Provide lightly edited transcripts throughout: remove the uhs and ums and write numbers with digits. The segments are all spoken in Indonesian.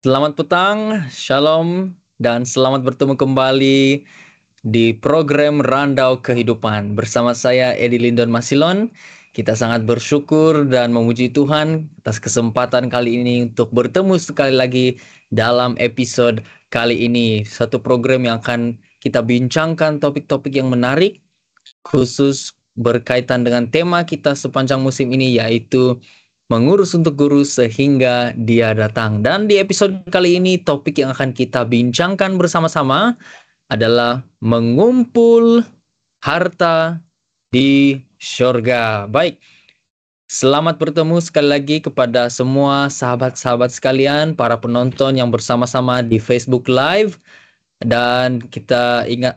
Selamat petang, shalom, dan selamat bertemu kembali di program Randau Kehidupan. Bersama saya Edi Lindon Masilon. Kita sangat bersyukur dan memuji Tuhan atas kesempatan kali ini untuk bertemu sekali lagi dalam episode kali ini. Satu program yang akan kita bincangkan topik-topik yang menarik, khusus berkaitan dengan tema kita sepanjang musim ini, yaitu mengurus untuk guru sehingga dia datang. Dan di episode kali ini topik yang akan kita bincangkan bersama-sama adalah mengumpul harta di syurga. Baik, selamat bertemu sekali lagi kepada semua sahabat-sahabat sekalian, para penonton yang bersama-sama di Facebook Live. Dan kita ingat,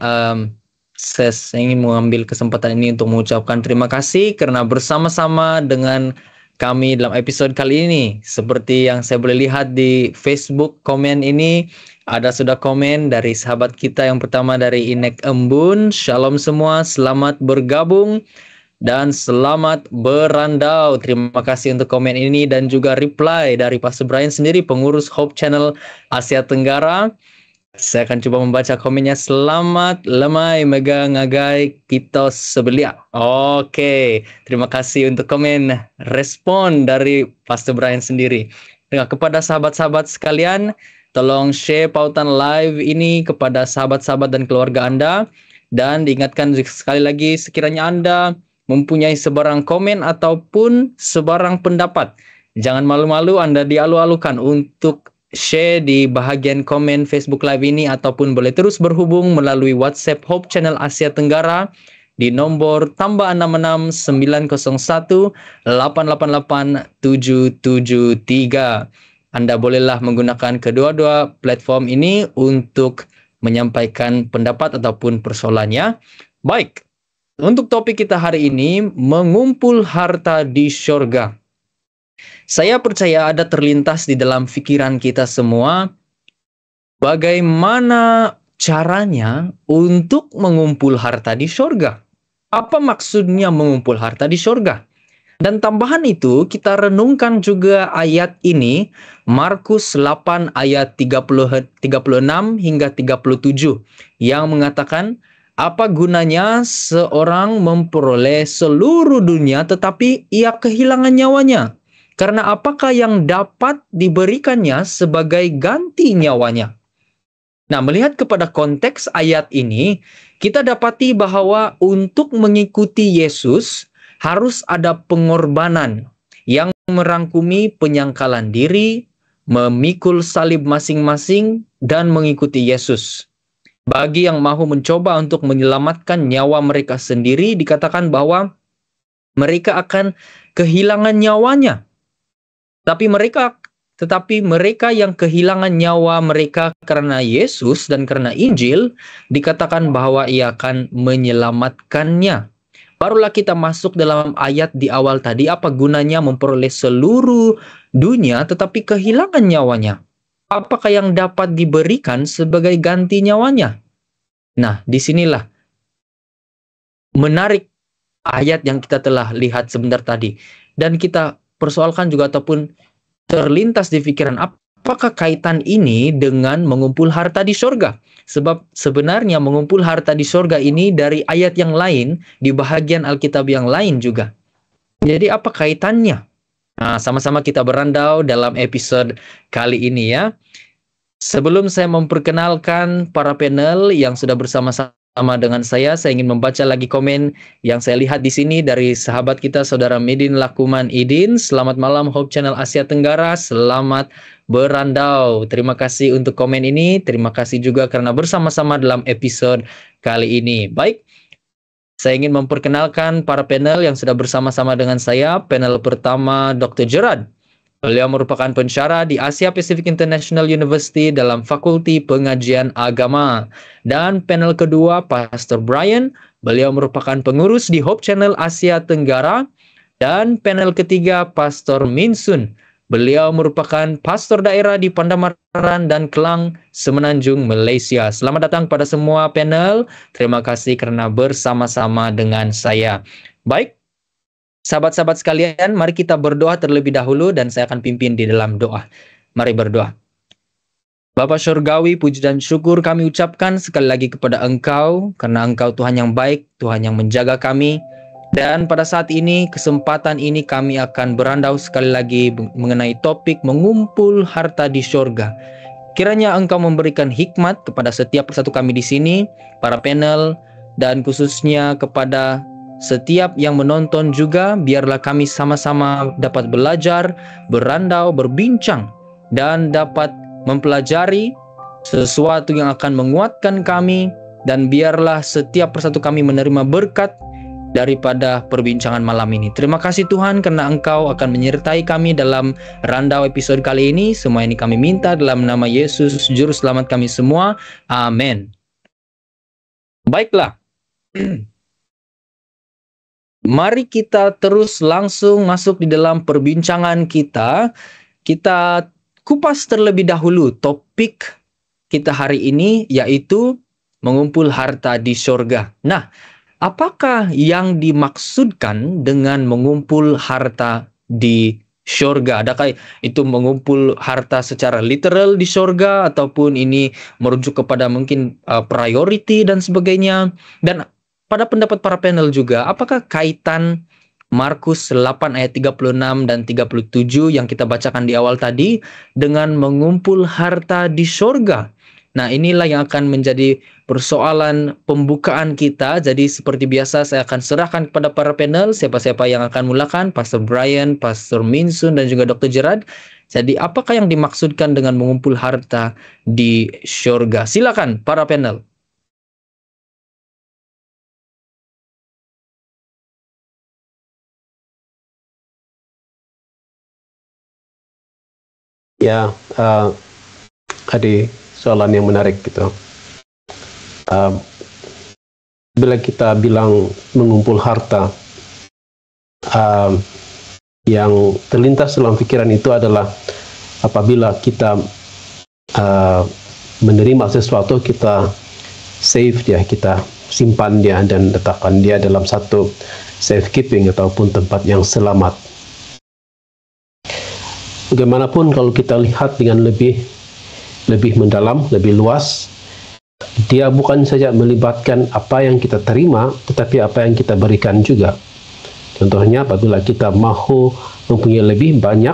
saya ingin mengambil kesempatan ini untuk mengucapkan terima kasih karena bersama-sama dengan kami dalam episode kali ini. Seperti yang saya boleh lihat di Facebook komen ini, ada sudah komen dari sahabat kita yang pertama dari Inek Embun. Shalom semua, selamat bergabung dan selamat berandau. Terima kasih untuk komen ini dan juga reply dari Pastor Brian sendiri, pengurus Hope Channel Asia Tenggara. Saya akan coba membaca komennya. Selamat lemai mega ngagai kita sebelia. Oke, terima kasih untuk komen respon dari Pastor Brian sendiri. Nah, kepada sahabat-sahabat sekalian, tolong share pautan live ini kepada sahabat-sahabat dan keluarga Anda. Dan diingatkan sekali lagi, sekiranya Anda mempunyai sebarang komen ataupun sebarang pendapat, jangan malu-malu, Anda dialu-alukan untuk share di bahagian komen Facebook Live ini, ataupun boleh terus berhubung melalui WhatsApp Hope Channel Asia Tenggara di nomor +66 901 888 773. Anda bolehlah menggunakan kedua-dua platform ini untuk menyampaikan pendapat ataupun persoalannya. Baik, untuk topik kita hari ini, mengumpul harta di syurga. Saya percaya ada terlintas di dalam pikiran kita semua, bagaimana caranya untuk mengumpul harta di syurga. Apa maksudnya mengumpul harta di syurga? Dan tambahan itu, kita renungkan juga ayat ini, Markus 8 ayat 36 hingga 37, yang mengatakan, apa gunanya seorang memperoleh seluruh dunia tetapi ia kehilangan nyawanya? Karena apakah yang dapat diberikannya sebagai ganti nyawanya? Nah, melihat kepada konteks ayat ini, kita dapati bahwa untuk mengikuti Yesus harus ada pengorbanan yang merangkumi penyangkalan diri, memikul salib masing-masing, dan mengikuti Yesus. Bagi yang mahu mencoba untuk menyelamatkan nyawa mereka sendiri, dikatakan bahwa mereka akan kehilangan nyawanya. Tetapi mereka yang kehilangan nyawa mereka karena Yesus dan karena Injil, dikatakan bahwa ia akan menyelamatkannya. Barulah kita masuk dalam ayat di awal tadi, apa gunanya memperoleh seluruh dunia tetapi kehilangan nyawanya? Apakah yang dapat diberikan sebagai ganti nyawanya? Nah, disinilah menarik ayat yang kita telah lihat sebentar tadi. Dan kita persoalkan juga ataupun terlintas di pikiran, apakah kaitan ini dengan mengumpul harta di surga? Sebab sebenarnya mengumpul harta di surga ini dari ayat yang lain, di bahagian Alkitab yang lain juga. Jadi apa kaitannya? Nah, sama-sama kita berandau dalam episode kali ini ya. Sebelum saya memperkenalkan para panel yang sudah bersama-sama dengan saya ingin membaca lagi komen yang saya lihat di sini dari sahabat kita, Saudara Medin Lakuman Idin. Selamat malam Hope Channel Asia Tenggara, selamat berandau. Terima kasih untuk komen ini, terima kasih juga karena bersama-sama dalam episode kali ini. Baik, saya ingin memperkenalkan para panel yang sudah bersama-sama dengan saya. Panel pertama, Dr. Gerard. Beliau merupakan pensyarah di Asia Pacific International University dalam Fakulti Pengajian Agama. Dan panel kedua, Pastor Brian. Beliau merupakan pengurus di Hope Channel Asia Tenggara. Dan panel ketiga, Pastor Minsun. Beliau merupakan pastor daerah di Pandamaran dan Kelang, Semenanjung, Malaysia. Selamat datang pada semua panel. Terima kasih karena bersama-sama dengan saya. Baik. Sahabat-sahabat sekalian, mari kita berdoa terlebih dahulu dan saya akan pimpin di dalam doa. Mari berdoa. Bapa Surgawi, puji dan syukur kami ucapkan sekali lagi kepada Engkau, karena Engkau Tuhan yang baik, Tuhan yang menjaga kami. Dan pada saat ini, kesempatan ini kami akan berandau sekali lagi mengenai topik mengumpul harta di surga. Kiranya Engkau memberikan hikmat kepada setiap persatu kami di sini, para panel, dan khususnya kepada setiap yang menonton juga. Biarlah kami sama-sama dapat belajar, berandau, berbincang, dan dapat mempelajari sesuatu yang akan menguatkan kami, dan biarlah setiap persatu kami menerima berkat daripada perbincangan malam ini. Terima kasih Tuhan karena Engkau akan menyertai kami dalam randau episode kali ini. Semua ini kami minta dalam nama Yesus, Juru Selamat kami semua. Amin. Baiklah. Mari kita terus langsung masuk di dalam perbincangan kita. Kita kupas terlebih dahulu topik kita hari ini, yaitu mengumpul harta di surga. Nah, apakah yang dimaksudkan dengan mengumpul harta di surga? Adakah itu mengumpul harta secara literal di surga, ataupun ini merujuk kepada mungkin priority dan sebagainya? Dan pada pendapat para panel juga, apakah kaitan Markus 8 ayat 36 dan 37 yang kita bacakan di awal tadi dengan mengumpul harta di surga? Nah, inilah yang akan menjadi persoalan pembukaan kita. Jadi seperti biasa saya akan serahkan kepada para panel, siapa-siapa yang akan mulakan, Pastor Brian, Pastor Minsun, dan juga Dr. Gerard. Jadi apakah yang dimaksudkan dengan mengumpul harta di surga? Silakan para panel. Ya, Adi, soalan yang menarik gitu. Bila kita bilang mengumpul harta, yang terlintas dalam pikiran itu adalah apabila kita menerima sesuatu, kita save dia, kita simpan dia dan letakkan dia dalam satu safekeeping ataupun tempat yang selamat. Bagaimanapun kalau kita lihat dengan lebih mendalam, lebih luas, dia bukan saja melibatkan apa yang kita terima, tetapi apa yang kita berikan juga. Contohnya, apabila kita mahu mempunyai lebih banyak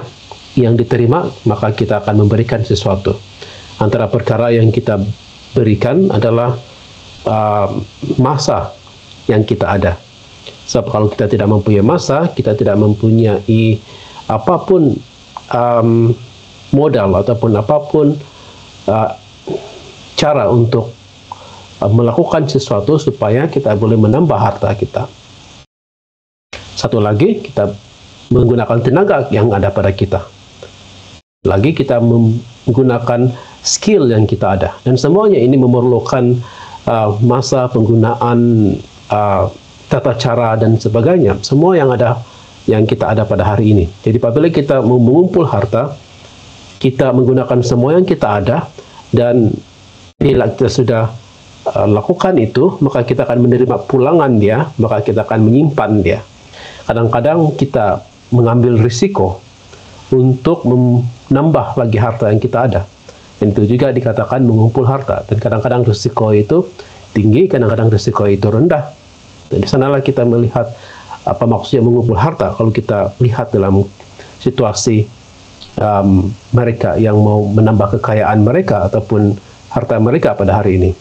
yang diterima, maka kita akan memberikan sesuatu. Antara perkara yang kita berikan adalah masa yang kita ada. Sebab kalau kita tidak mempunyai masa, kita tidak mempunyai apapun modal ataupun apapun cara untuk melakukan sesuatu supaya kita boleh menambah harta kita. Satu lagi, kita menggunakan tenaga yang ada pada kita. Lagi, kita menggunakan skill yang kita ada. Dan semuanya ini memerlukan masa penggunaan, tata cara dan sebagainya. Semua yang kita ada pada hari ini. Jadi apabila kita mengumpul harta, kita menggunakan semua yang kita ada, dan bila kita sudah lakukan itu, maka kita akan menerima pulangan dia, maka kita akan menyimpan dia. Kadang-kadang kita mengambil risiko untuk menambah lagi harta yang kita ada. Dan itu juga dikatakan mengumpul harta. Dan kadang-kadang risiko itu tinggi, kadang-kadang risiko itu rendah. Dan di sanalah kita melihat apa maksudnya mengumpul harta. Kalau kita lihat dalam situasi mereka yang mau menambah kekayaan mereka ataupun harta mereka pada hari ini.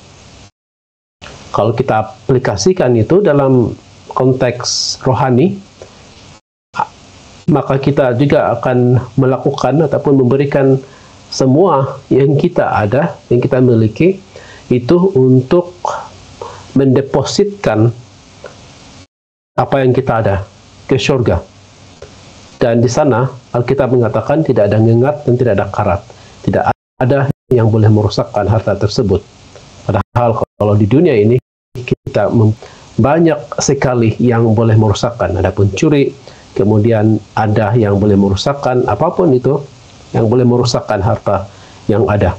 Kalau kita aplikasikan itu dalam konteks rohani, maka kita juga akan melakukan ataupun memberikan semua yang kita ada, yang kita miliki, itu untuk mendepositkan apa yang kita ada ke surga. Dan di sana Alkitab mengatakan tidak ada ngengat dan tidak ada karat. Tidak ada yang boleh merusakkan harta tersebut. Padahal kalau di dunia ini kita banyak sekali yang boleh merusakkan. Ada pencuri, kemudian ada yang boleh merusakkan apapun itu, yang boleh merusakkan harta yang ada.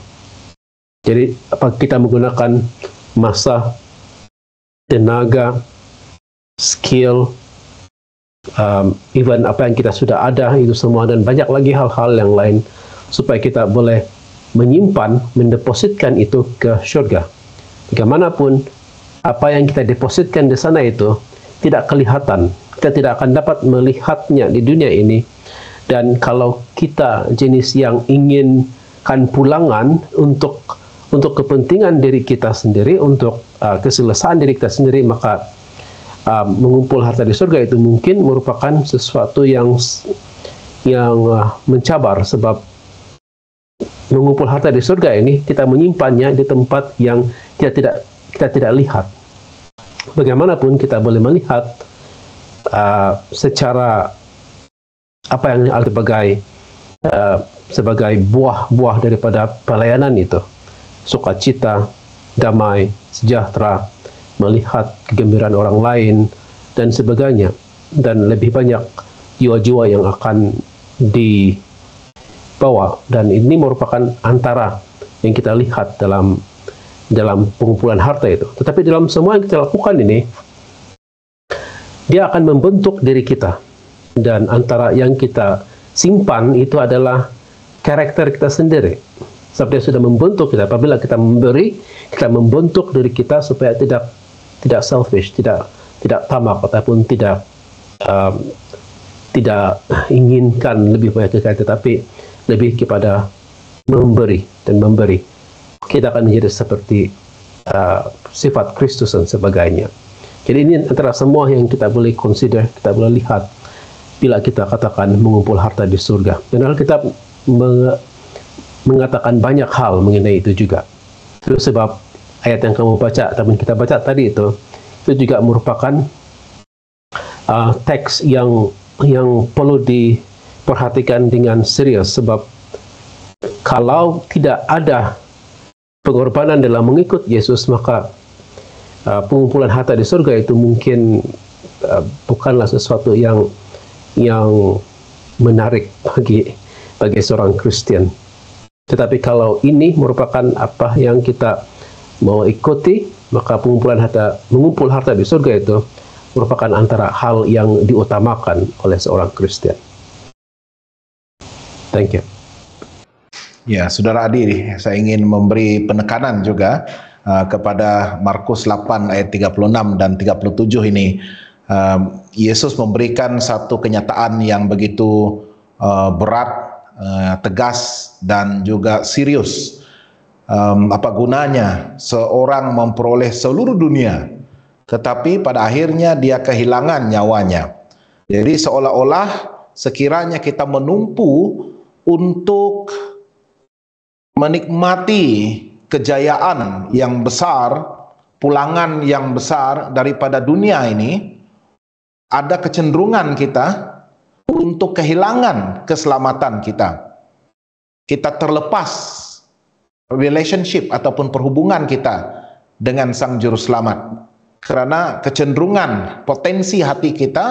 Jadi kita menggunakan masa, tenaga, skill, even apa yang kita sudah ada itu semua, dan banyak lagi hal-hal yang lain supaya kita boleh menyimpan, mendepositkan itu ke surga. Bagaimanapun, apa yang kita depositkan di sana itu tidak kelihatan. Kita tidak akan dapat melihatnya di dunia ini. Dan kalau kita jenis yang inginkan pulangan untuk kepentingan diri kita sendiri, untuk keselesaan diri kita sendiri, maka mengumpul harta di surga itu mungkin merupakan sesuatu yang mencabar, sebab mengumpul harta di surga ini kita menyimpannya di tempat yang kita tidak lihat. Bagaimanapun kita boleh melihat secara apa yang sebagai buah-buah daripada pelayanan itu, sukacita, damai, sejahtera, melihat kegembiraan orang lain dan sebagainya, dan lebih banyak jiwa-jiwa yang akan dibawa. Dan ini merupakan antara yang kita lihat dalam pengumpulan harta itu. Tetapi dalam semua yang kita lakukan ini, dia akan membentuk diri kita. Dan antara yang kita simpan itu adalah karakter kita sendiri. Sebab dia sudah membentuk kita. Apabila kita memberi, kita membentuk diri kita supaya tidak selfish, tidak tamak, ataupun tidak inginkan lebih banyak kekayaan, tetapi lebih kepada memberi dan memberi. Kita akan menjadi seperti sifat Kristus dan sebagainya. Jadi ini antara semua yang kita boleh consider, kita boleh lihat bila kita katakan mengumpul harta di surga. Dan Alkitab mengatakan banyak hal mengenai itu juga. Itu sebab ayat yang kamu baca, ataupun kita baca tadi itu juga merupakan teks yang perlu diperhatikan dengan serius. Sebab kalau tidak ada pengorbanan dalam mengikut Yesus, maka pengumpulan harta di surga itu mungkin bukanlah sesuatu yang menarik bagi seorang Kristen. Tetapi kalau ini merupakan apa yang kita mau ikuti, maka mengumpul harta di surga itu merupakan antara hal yang diutamakan oleh seorang Kristen. Thank you. Ya, Saudara Adi, saya ingin memberi penekanan juga kepada Markus 8 ayat 36 dan 37 ini. Yesus memberikan satu kenyataan yang begitu berat, tegas, dan juga serius. Apa gunanya seorang memperoleh seluruh dunia, tetapi pada akhirnya dia kehilangan nyawanya. Jadi seolah-olah sekiranya kita menumpu untuk menikmati kejayaan yang besar, pulangan yang besar daripada dunia ini, ada kecenderungan kita untuk kehilangan keselamatan kita. Kita terlepas relationship ataupun perhubungan kita dengan Sang Juru Selamat. Karena kecenderungan potensi hati kita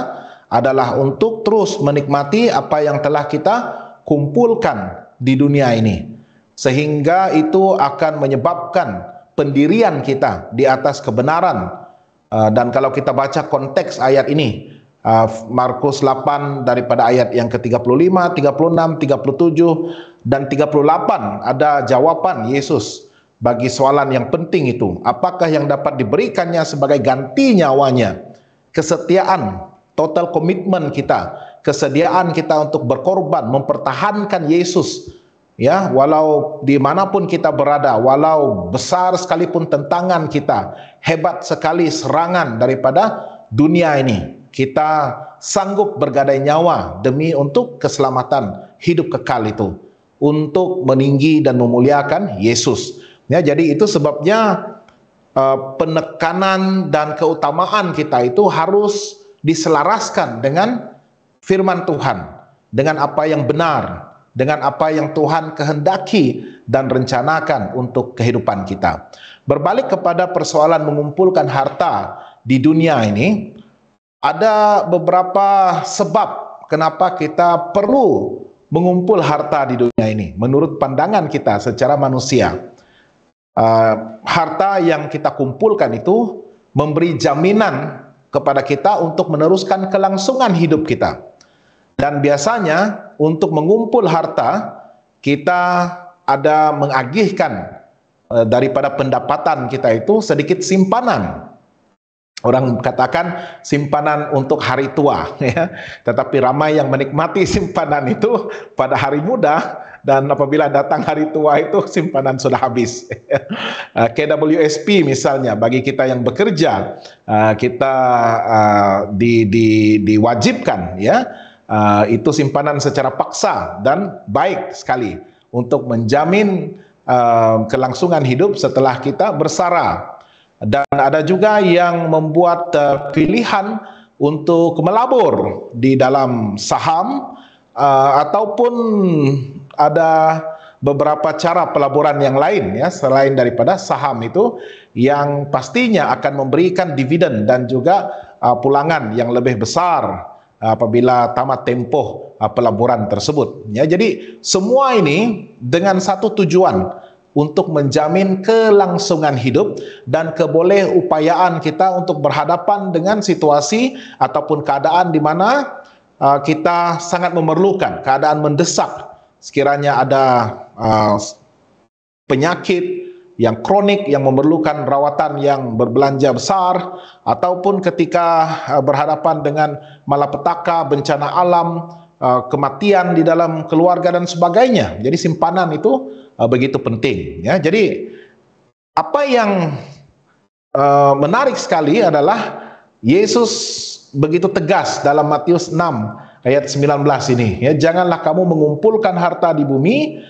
adalah untuk terus menikmati apa yang telah kita kumpulkan di dunia ini. Sehingga itu akan menyebabkan pendirian kita di atas kebenaran. Dan kalau kita baca konteks ayat ini, Markus 8 daripada ayat yang ke-35, 36, 37, dan 38, ada jawaban Yesus bagi soalan yang penting itu. Apakah yang dapat diberikannya sebagai ganti nyawanya? Kesetiaan, total komitmen kita, kesediaan kita untuk berkorban, mempertahankan Yesus. Ya, walau dimanapun kita berada, walau besar sekalipun tentangan kita, hebat sekali serangan daripada dunia ini, kita sanggup bergadai nyawa demi untuk keselamatan hidup kekal itu, untuk meninggi dan memuliakan Yesus. Ya, jadi itu sebabnya penekanan dan keutamaan kita itu harus diselaraskan dengan firman Tuhan, dengan apa yang benar, dengan apa yang Tuhan kehendaki dan rencanakan untuk kehidupan kita. Berbalik kepada persoalan mengumpulkan harta di dunia ini, ada beberapa sebab kenapa kita perlu mengumpul harta di dunia ini. Menurut pandangan kita secara manusia, harta yang kita kumpulkan itu memberi jaminan kepada kita untuk meneruskan kelangsungan hidup kita. Dan biasanya untuk mengumpul harta, kita ada mengagihkan daripada pendapatan kita itu sedikit simpanan. Orang katakan simpanan untuk hari tua, ya. Tetapi ramai yang menikmati simpanan itu pada hari muda, dan apabila datang hari tua itu simpanan sudah habis. KWSP misalnya, bagi kita yang bekerja, kita diwajibkan, ya, itu simpanan secara paksa dan baik sekali untuk menjamin kelangsungan hidup setelah kita bersara. Dan ada juga yang membuat pilihan untuk melabur di dalam saham, ataupun ada beberapa cara pelaburan yang lain, ya, selain daripada saham itu, yang pastinya akan memberikan dividen dan juga pulangan yang lebih besar apabila tamat tempoh pelaburan tersebut. Ya, jadi semua ini dengan satu tujuan, untuk menjamin kelangsungan hidup dan kebolehupayaan kita untuk berhadapan dengan situasi ataupun keadaan di mana kita sangat memerlukan, keadaan mendesak. Sekiranya ada penyakit yang kronik yang memerlukan rawatan yang berbelanja besar, ataupun ketika berhadapan dengan malapetaka, bencana alam, kematian di dalam keluarga dan sebagainya. Jadi simpanan itu begitu penting, ya. Jadi apa yang menarik sekali adalah Yesus begitu tegas dalam Matius 6 ayat 19 ini, ya, janganlah kamu mengumpulkan harta di bumi,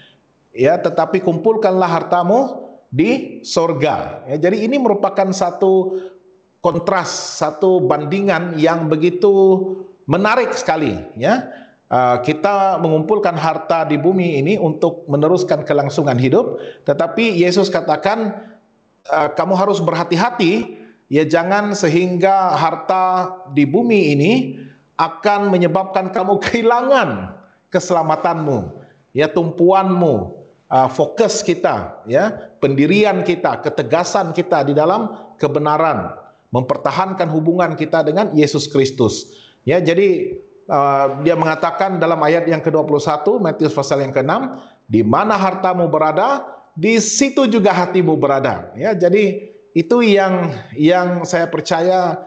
ya, tetapi kumpulkanlah hartamu di sorga. Ya, jadi ini merupakan satu kontras, satu bandingan yang begitu menarik sekali, ya. Kita mengumpulkan harta di bumi ini untuk meneruskan kelangsungan hidup, tetapi Yesus katakan kamu harus berhati-hati, ya, jangan sehingga harta di bumi ini akan menyebabkan kamu kehilangan keselamatanmu, ya, tumpuanmu, fokus kita, ya, pendirian kita, ketegasan kita di dalam kebenaran, mempertahankan hubungan kita dengan Yesus Kristus. Ya, jadi dia mengatakan dalam ayat yang ke-21 Matius pasal yang ke-6, di mana hartamu berada, di situ juga hatimu berada. Ya, jadi itu yang saya percaya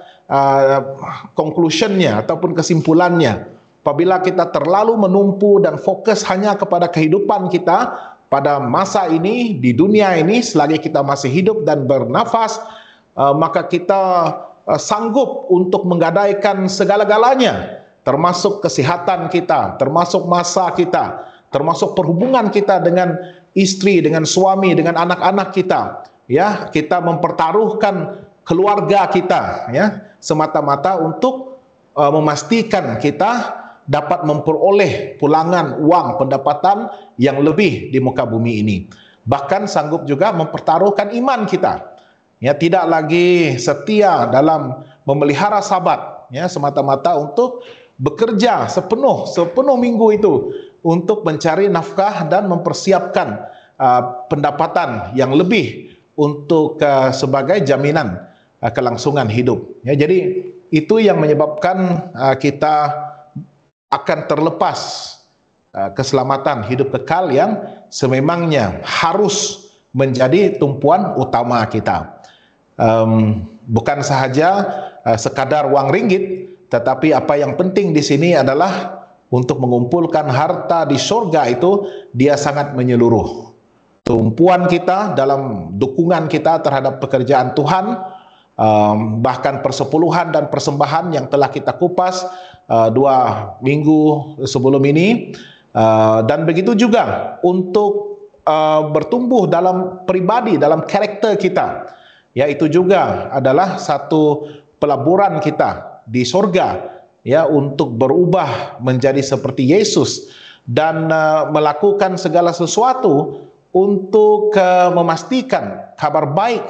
conclusionnya ataupun kesimpulannya. Apabila kita terlalu menumpu dan fokus hanya kepada kehidupan kita pada masa ini, di dunia ini, selagi kita masih hidup dan bernafas, maka kita sanggup untuk menggadaikan segala-galanya, termasuk kesehatan kita, termasuk masa kita, termasuk perhubungan kita dengan istri, dengan suami, dengan anak-anak kita. Ya, kita mempertaruhkan keluarga kita, ya, semata-mata untuk memastikan kita dapat memperoleh pulangan uang pendapatan yang lebih di muka bumi ini. Bahkan sanggup juga mempertaruhkan iman kita. Ya, tidak lagi setia dalam memelihara sabat, ya, semata-mata untuk bekerja sepenuh minggu itu untuk mencari nafkah dan mempersiapkan pendapatan yang lebih untuk sebagai jaminan kelangsungan hidup. Ya, jadi itu yang menyebabkan kita akan terlepas keselamatan hidup kekal yang sememangnya harus menjadi tumpuan utama kita. Bukan sahaja sekadar uang ringgit, tetapi apa yang penting di sini adalah untuk mengumpulkan harta di surga itu dia sangat menyeluruh. Tumpuan kita dalam dukungan kita terhadap pekerjaan Tuhan, bahkan persepuluhan dan persembahan yang telah kita kupas 2 minggu sebelum ini, dan begitu juga untuk bertumbuh dalam pribadi, dalam karakter kita, yaitu juga adalah satu pelaburan kita di sorga, ya, untuk berubah menjadi seperti Yesus dan melakukan segala sesuatu untuk memastikan kabar baik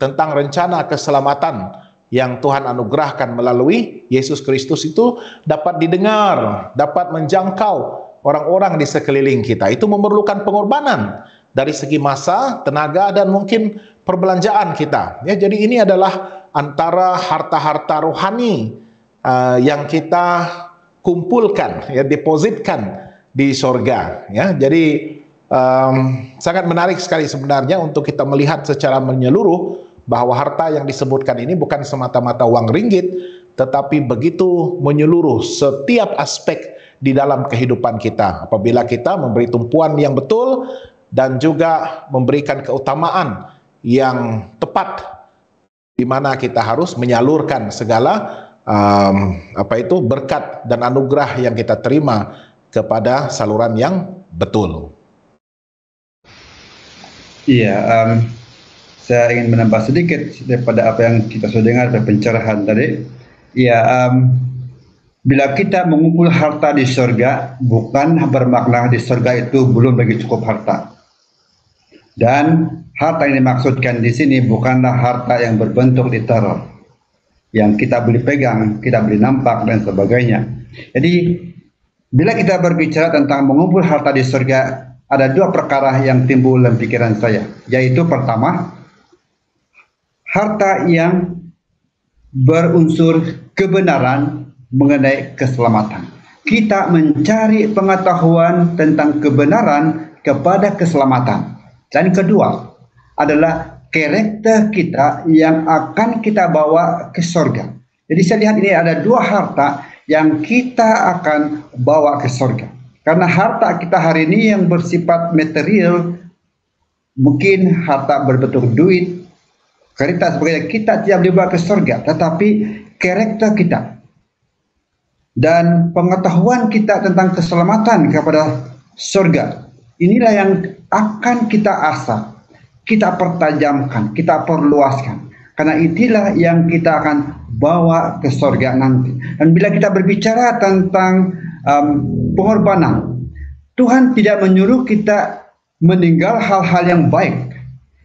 tentang rencana keselamatan yang Tuhan anugerahkan melalui Yesus Kristus itu dapat didengar, dapat menjangkau orang-orang di sekeliling kita. Itu memerlukan pengorbanan dari segi masa, tenaga, dan mungkin perbelanjaan kita. Ya, jadi ini adalah antara harta-harta rohani yang kita kumpulkan, ya, depositkan di sorga. Ya, jadi sangat menarik sekali sebenarnya untuk kita melihat secara menyeluruh bahwa harta yang disebutkan ini bukan semata-mata uang ringgit, tetapi begitu menyeluruh setiap aspek di dalam kehidupan kita. Apabila kita memberi tumpuan yang betul dan juga memberikan keutamaan yang tepat, di mana kita harus menyalurkan segala berkat dan anugerah yang kita terima kepada saluran yang betul. Iya, saya ingin menambah sedikit daripada apa yang kita sudah dengar dari pencerahan tadi. Ya, bila kita mengumpul harta di surga, bukan bermakna di surga itu belum lagi cukup harta. Dan harta yang dimaksudkan di sini bukanlah harta yang berbentuk literal, yang kita boleh pegang, kita boleh nampak dan sebagainya. Jadi, bila kita berbicara tentang mengumpul harta di surga, ada dua perkara yang timbul dalam pikiran saya, yaitu pertama, harta yang berunsur kebenaran mengenai keselamatan. Kita mencari pengetahuan tentang kebenaran kepada keselamatan. Dan kedua adalah karakter kita yang akan kita bawa ke surga. Jadi saya lihat ini ada dua harta yang kita akan bawa ke surga. Karena harta kita hari ini yang bersifat material, mungkin harta berbentuk duit, kereta sebagainya, kita tidak dibawa ke surga, tetapi karakter kita dan pengetahuan kita tentang keselamatan kepada surga, inilah yang akan kita asah, kita pertajamkan, kita perluaskan. Karena itulah yang kita akan bawa ke surga nanti. Dan bila kita berbicara tentang pengorbanan, Tuhan tidak menyuruh kita meninggal hal-hal yang baik.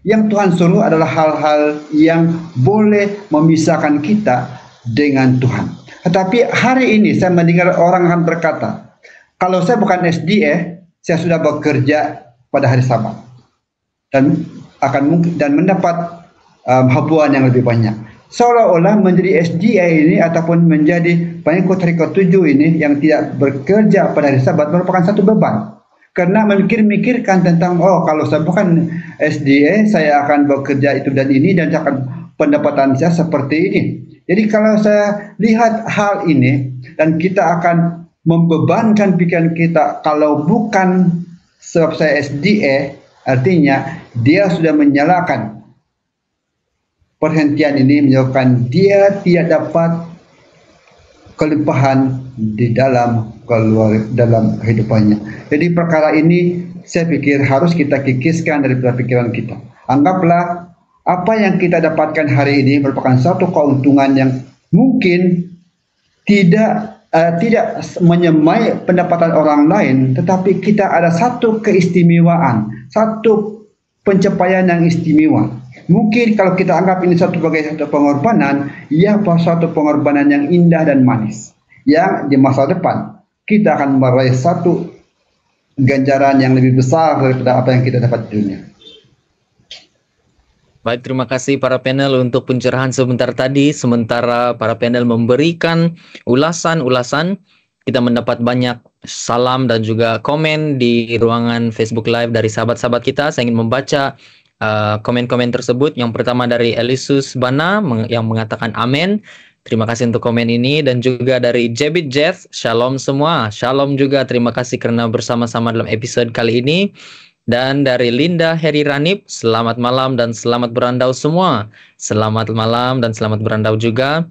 Yang Tuhan suruh adalah hal-hal yang boleh memisahkan kita dengan Tuhan. Tetapi hari ini saya mendengar orang akan berkata, kalau saya bukan SDA, saya sudah bekerja pada hari Sabat dan mendapat habuan yang lebih banyak. Seolah-olah menjadi SDA ini ataupun menjadi pengikut tarekat 7 ini yang tidak bekerja pada hari Sabat merupakan satu beban. Karena memikir-mikirkan tentang, oh kalau saya bukan SDA, saya akan bekerja itu dan ini dan akan pendapatan saya seperti ini. Jadi kalau saya lihat hal ini dan kita akan membebankan pikiran kita, kalau bukan sebab saya SDA, artinya dia sudah menyalakan perhentian ini, menyebabkan dia tidak dapat kelimpahan di dalam kehidupannya. Jadi perkara ini saya pikir harus kita kikiskan dari pikiran kita. Anggaplah apa yang kita dapatkan hari ini merupakan satu keuntungan yang mungkin tidak menyemai pendapatan orang lain, tetapi kita ada satu keistimewaan, satu pencapaian yang istimewa. Mungkin kalau kita anggap ini sebagai satu pengorbanan, ya satu pengorbanan yang indah dan manis, yang di masa depan kita akan meraih satu ganjaran yang lebih besar daripada apa yang kita dapat di dunia. Baik, terima kasih para panel untuk pencerahan sebentar tadi. Sementara para panel memberikan ulasan-ulasan, kita mendapat banyak salam dan juga komen di ruangan Facebook Live dari sahabat-sahabat kita. Saya ingin membaca komen-komen tersebut. Yang pertama dari Elisus Bana yang mengatakan amin. Terima kasih untuk komen ini. Dan juga dari Jebit Jeff, shalom semua. Shalom juga, terima kasih karena bersama-sama dalam episode kali ini. Dan dari Linda Heri Ranip, selamat malam dan selamat berandau semua. Selamat malam dan selamat berandau juga.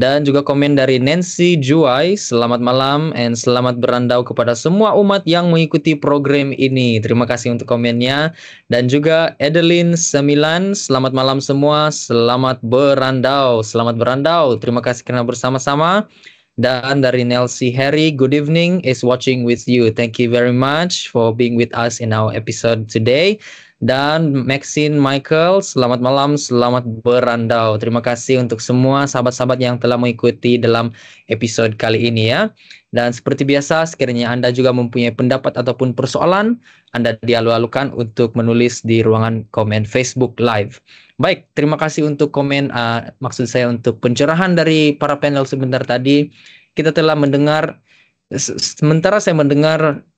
Dan juga komen dari Nancy Juai, selamat malam dan selamat berandau kepada semua umat yang mengikuti program ini. Terima kasih untuk komennya. Dan juga Adeline 9, selamat malam semua, selamat berandau. Selamat berandau, terima kasih karena bersama-sama. Dan dari Nelsie Harry, good evening, is watching with you. Thank you very much for being with us in our episode today. Dan Maxine Michael, selamat malam, selamat berandau. Terima kasih untuk semua sahabat-sahabat yang telah mengikuti dalam episode kali ini ya. Dan seperti biasa, sekiranya Anda juga mempunyai pendapat ataupun persoalan, Anda dialu-alukan untuk menulis di ruangan komen Facebook Live. Baik, terima kasih untuk komen, maksud saya untuk pencerahan dari para panel sebentar tadi. Kita telah mendengar, sementara saya mendengar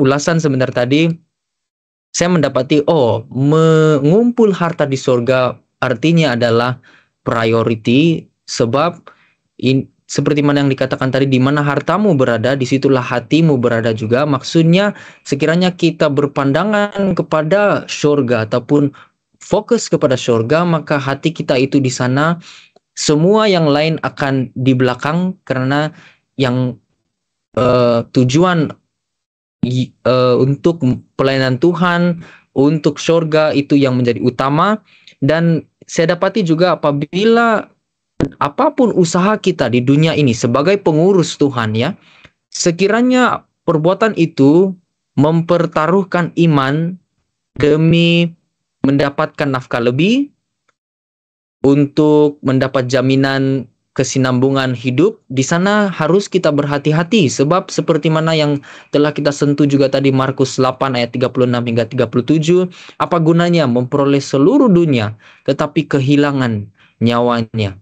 ulasan sebentar tadi, saya mendapati, mengumpul harta di surga artinya adalah priority, sebab seperti mana yang dikatakan tadi, di mana hartamu berada, disitulah hatimu berada juga. Maksudnya, sekiranya kita berpandangan kepada surga ataupun fokus kepada surga, maka hati kita itu di sana. Semua yang lain akan di belakang, karena yang tujuan untuk pelayanan Tuhan, untuk surga itu yang menjadi utama. Dan saya dapati juga apabila apapun usaha kita di dunia ini sebagai pengurus Tuhan ya, sekiranya perbuatan itu mempertaruhkan iman demi mendapatkan nafkah lebih, untuk mendapat jaminan kesinambungan hidup, di sana harus kita berhati-hati, sebab seperti mana yang telah kita sentuh juga tadi, Markus 8 ayat 36 hingga 37, apa gunanya memperoleh seluruh dunia tetapi kehilangan nyawanya.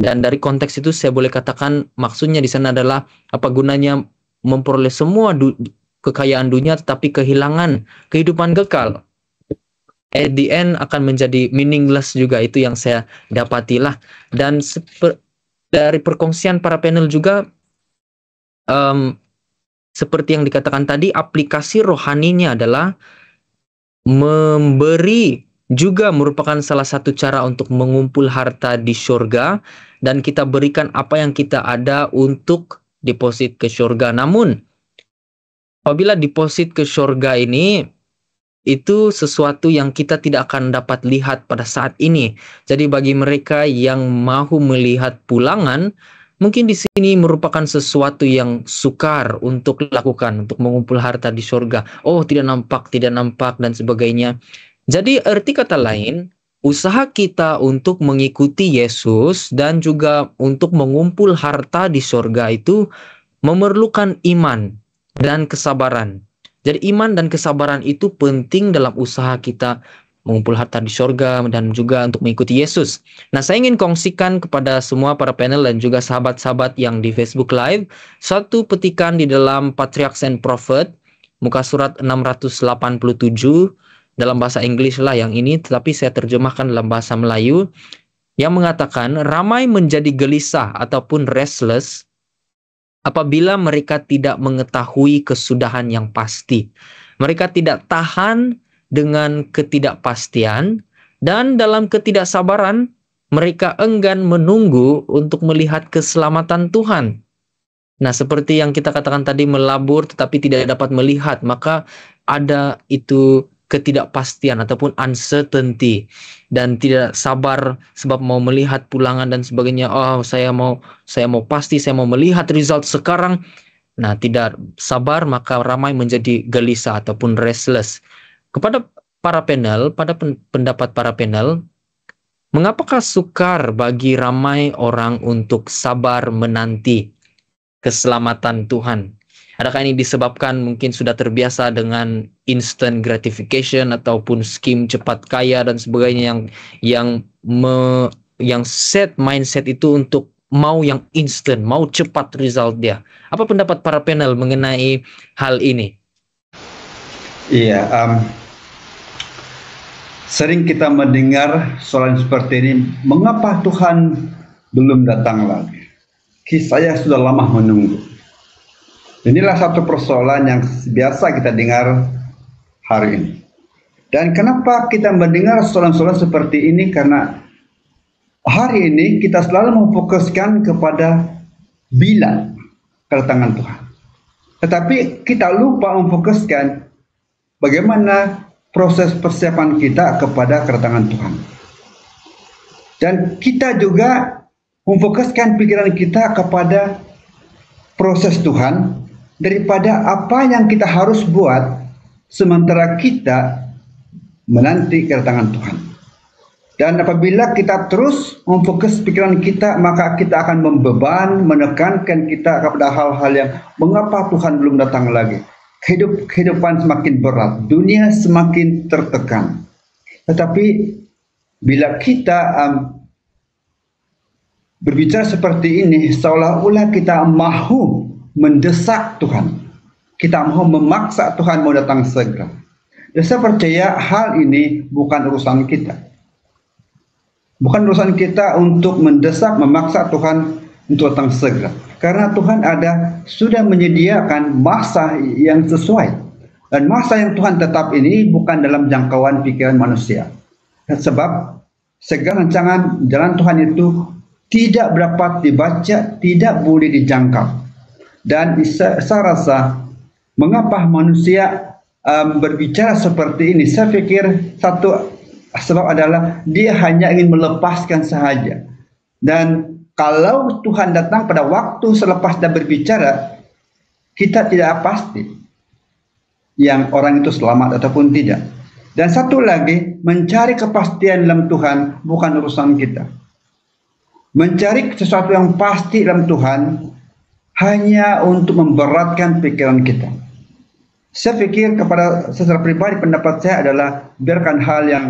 Dan dari konteks itu saya boleh katakan maksudnya di sana adalah apa gunanya memperoleh semua kekayaan dunia tetapi kehilangan kehidupan kekal. At the end akan menjadi meaningless juga, itu yang saya dapatilah. Dan dari perkongsian para panel juga, seperti yang dikatakan tadi, aplikasi rohaninya adalah memberi juga merupakan salah satu cara untuk mengumpul harta di surga, dan kita berikan apa yang kita ada untuk deposit ke surga. Namun apabila deposit ke surga ini, itu sesuatu yang kita tidak akan dapat lihat pada saat ini. Jadi bagi mereka yang mahu melihat pulangan, mungkin di sini merupakan sesuatu yang sukar untuk lakukan, untuk mengumpul harta di surga. Oh, tidak nampak dan sebagainya. Jadi arti kata lain, usaha kita untuk mengikuti Yesus dan juga untuk mengumpul harta di surga itu memerlukan iman dan kesabaran. Jadi iman dan kesabaran itu penting dalam usaha kita mengumpul harta di surga dan juga untuk mengikuti Yesus. Nah, saya ingin kongsikan kepada semua para panel dan juga sahabat-sahabat yang di Facebook Live satu petikan di dalam Patriarchs and Prophet, muka surat 687, dalam bahasa Inggris lah yang ini, tetapi saya terjemahkan dalam bahasa Melayu, yang mengatakan, ramai menjadi gelisah ataupun restless apabila mereka tidak mengetahui kesudahan yang pasti. Mereka tidak tahan dengan ketidakpastian, dan dalam ketidaksabaran mereka enggan menunggu untuk melihat keselamatan Tuhan. Nah, seperti yang kita katakan tadi, melabur tetapi tidak dapat melihat, maka ada itu ketidakpastian ataupun uncertainty, dan tidak sabar sebab mau melihat pulangan dan sebagainya. Oh, saya mau pasti, saya mau melihat result sekarang. Nah, tidak sabar, maka ramai menjadi gelisah ataupun restless. Kepada para panel, pada pendapat para panel, mengapakah sukar bagi ramai orang untuk sabar menanti keselamatan Tuhan? Adakah ini disebabkan mungkin sudah terbiasa dengan instant gratification ataupun skim cepat kaya dan sebagainya, yang set mindset itu untuk mau yang instant, mau cepat result dia. Apa pendapat para panel mengenai hal ini? Iya, sering kita mendengar soalan seperti ini, mengapa Tuhan belum datang lagi? Saya sudah lama menunggu. Inilah satu persoalan yang biasa kita dengar hari ini. Dan kenapa kita mendengar soalan-soalan seperti ini? Karena hari ini kita selalu memfokuskan kepada bila kedatangan Tuhan. Tetapi kita lupa memfokuskan bagaimana proses persiapan kita kepada kedatangan Tuhan. Dan kita juga memfokuskan pikiran kita kepada proses Tuhan daripada apa yang kita harus buat sementara kita menanti kedatangan Tuhan. Dan apabila kita terus memfokus pikiran kita, maka kita akan menekankan kita kepada hal-hal yang mengapa Tuhan belum datang lagi. Kehidupan semakin berat, dunia semakin tertekan. Tetapi bila kita berbicara seperti ini, seolah-olah kita mahu mendesak Tuhan, kita mau memaksa Tuhan mau datang segera. Dan saya percaya hal ini bukan urusan kita. Bukan urusan kita untuk mendesak, memaksa Tuhan untuk datang segera. Karena Tuhan sudah menyediakan masa yang sesuai. Dan masa yang Tuhan tetap ini bukan dalam jangkauan pikiran manusia. Sebab segala rancangan jalan Tuhan itu tidak dapat dibaca, tidak boleh dijangkau. Dan saya rasa mengapa manusia berbicara seperti ini? Saya pikir satu sebab adalah dia hanya ingin melepaskan sahaja. Dan kalau Tuhan datang pada waktu selepas dia berbicara, kita tidak pasti yang orang itu selamat ataupun tidak. Dan satu lagi, mencari kepastian dalam Tuhan bukan urusan kita. Mencari sesuatu yang pasti dalam Tuhan hanya untuk memberatkan pikiran kita. Saya pikir kepada secara pribadi pendapat saya adalah biarkan hal yang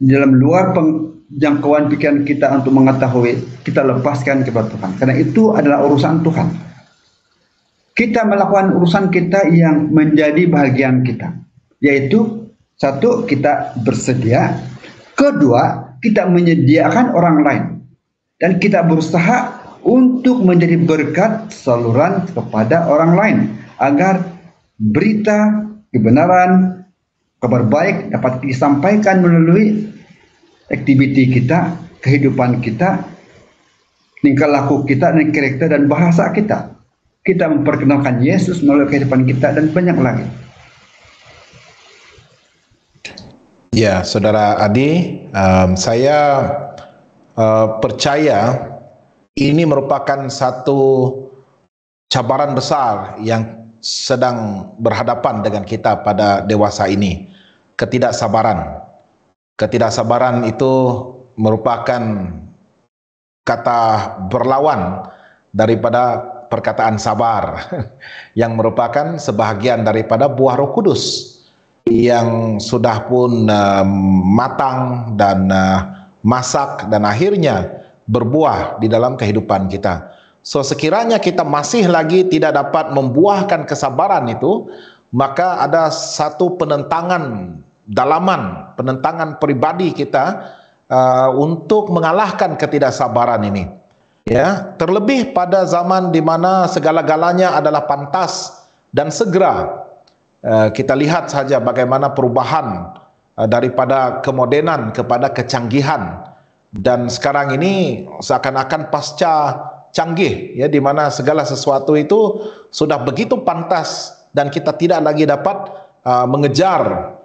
dalam luar jangkauan pikiran kita untuk mengetahui, kita lepaskan kepada Tuhan. Karena itu adalah urusan Tuhan. Kita melakukan urusan kita yang menjadi bahagian kita. Yaitu, satu, kita bersedia. Kedua, kita menyediakan orang lain. Dan kita berusaha untuk menjadi berkat saluran kepada orang lain. Agar berita, kebenaran, kabar baik dapat disampaikan melalui aktiviti kita, kehidupan kita, tingkah laku kita, dan karakter dan bahasa kita. Kita memperkenalkan Yesus melalui kehidupan kita dan banyak lagi. Ya, Saudara Adi, saya percaya ini merupakan satu cabaran besar yang sedang berhadapan dengan kita pada dewasa ini. Ketidaksabaran. Ketidaksabaran itu merupakan kata berlawan daripada perkataan sabar yang merupakan sebahagian daripada buah Roh Kudus yang sudah pun matang dan masak dan akhirnya berbuah di dalam kehidupan kita. So sekiranya kita masih lagi tidak dapat membuahkan kesabaran itu, maka ada satu penentangan dalaman, penentangan pribadi kita untuk mengalahkan ketidaksabaran ini. Ya, terlebih pada zaman di mana segala-galanya adalah pantas dan segera. Kita lihat saja bagaimana perubahan daripada kemodernan kepada kecanggihan, dan sekarang ini seakan-akan pasca canggih, ya, di mana segala sesuatu itu sudah begitu pantas dan kita tidak lagi dapat mengejar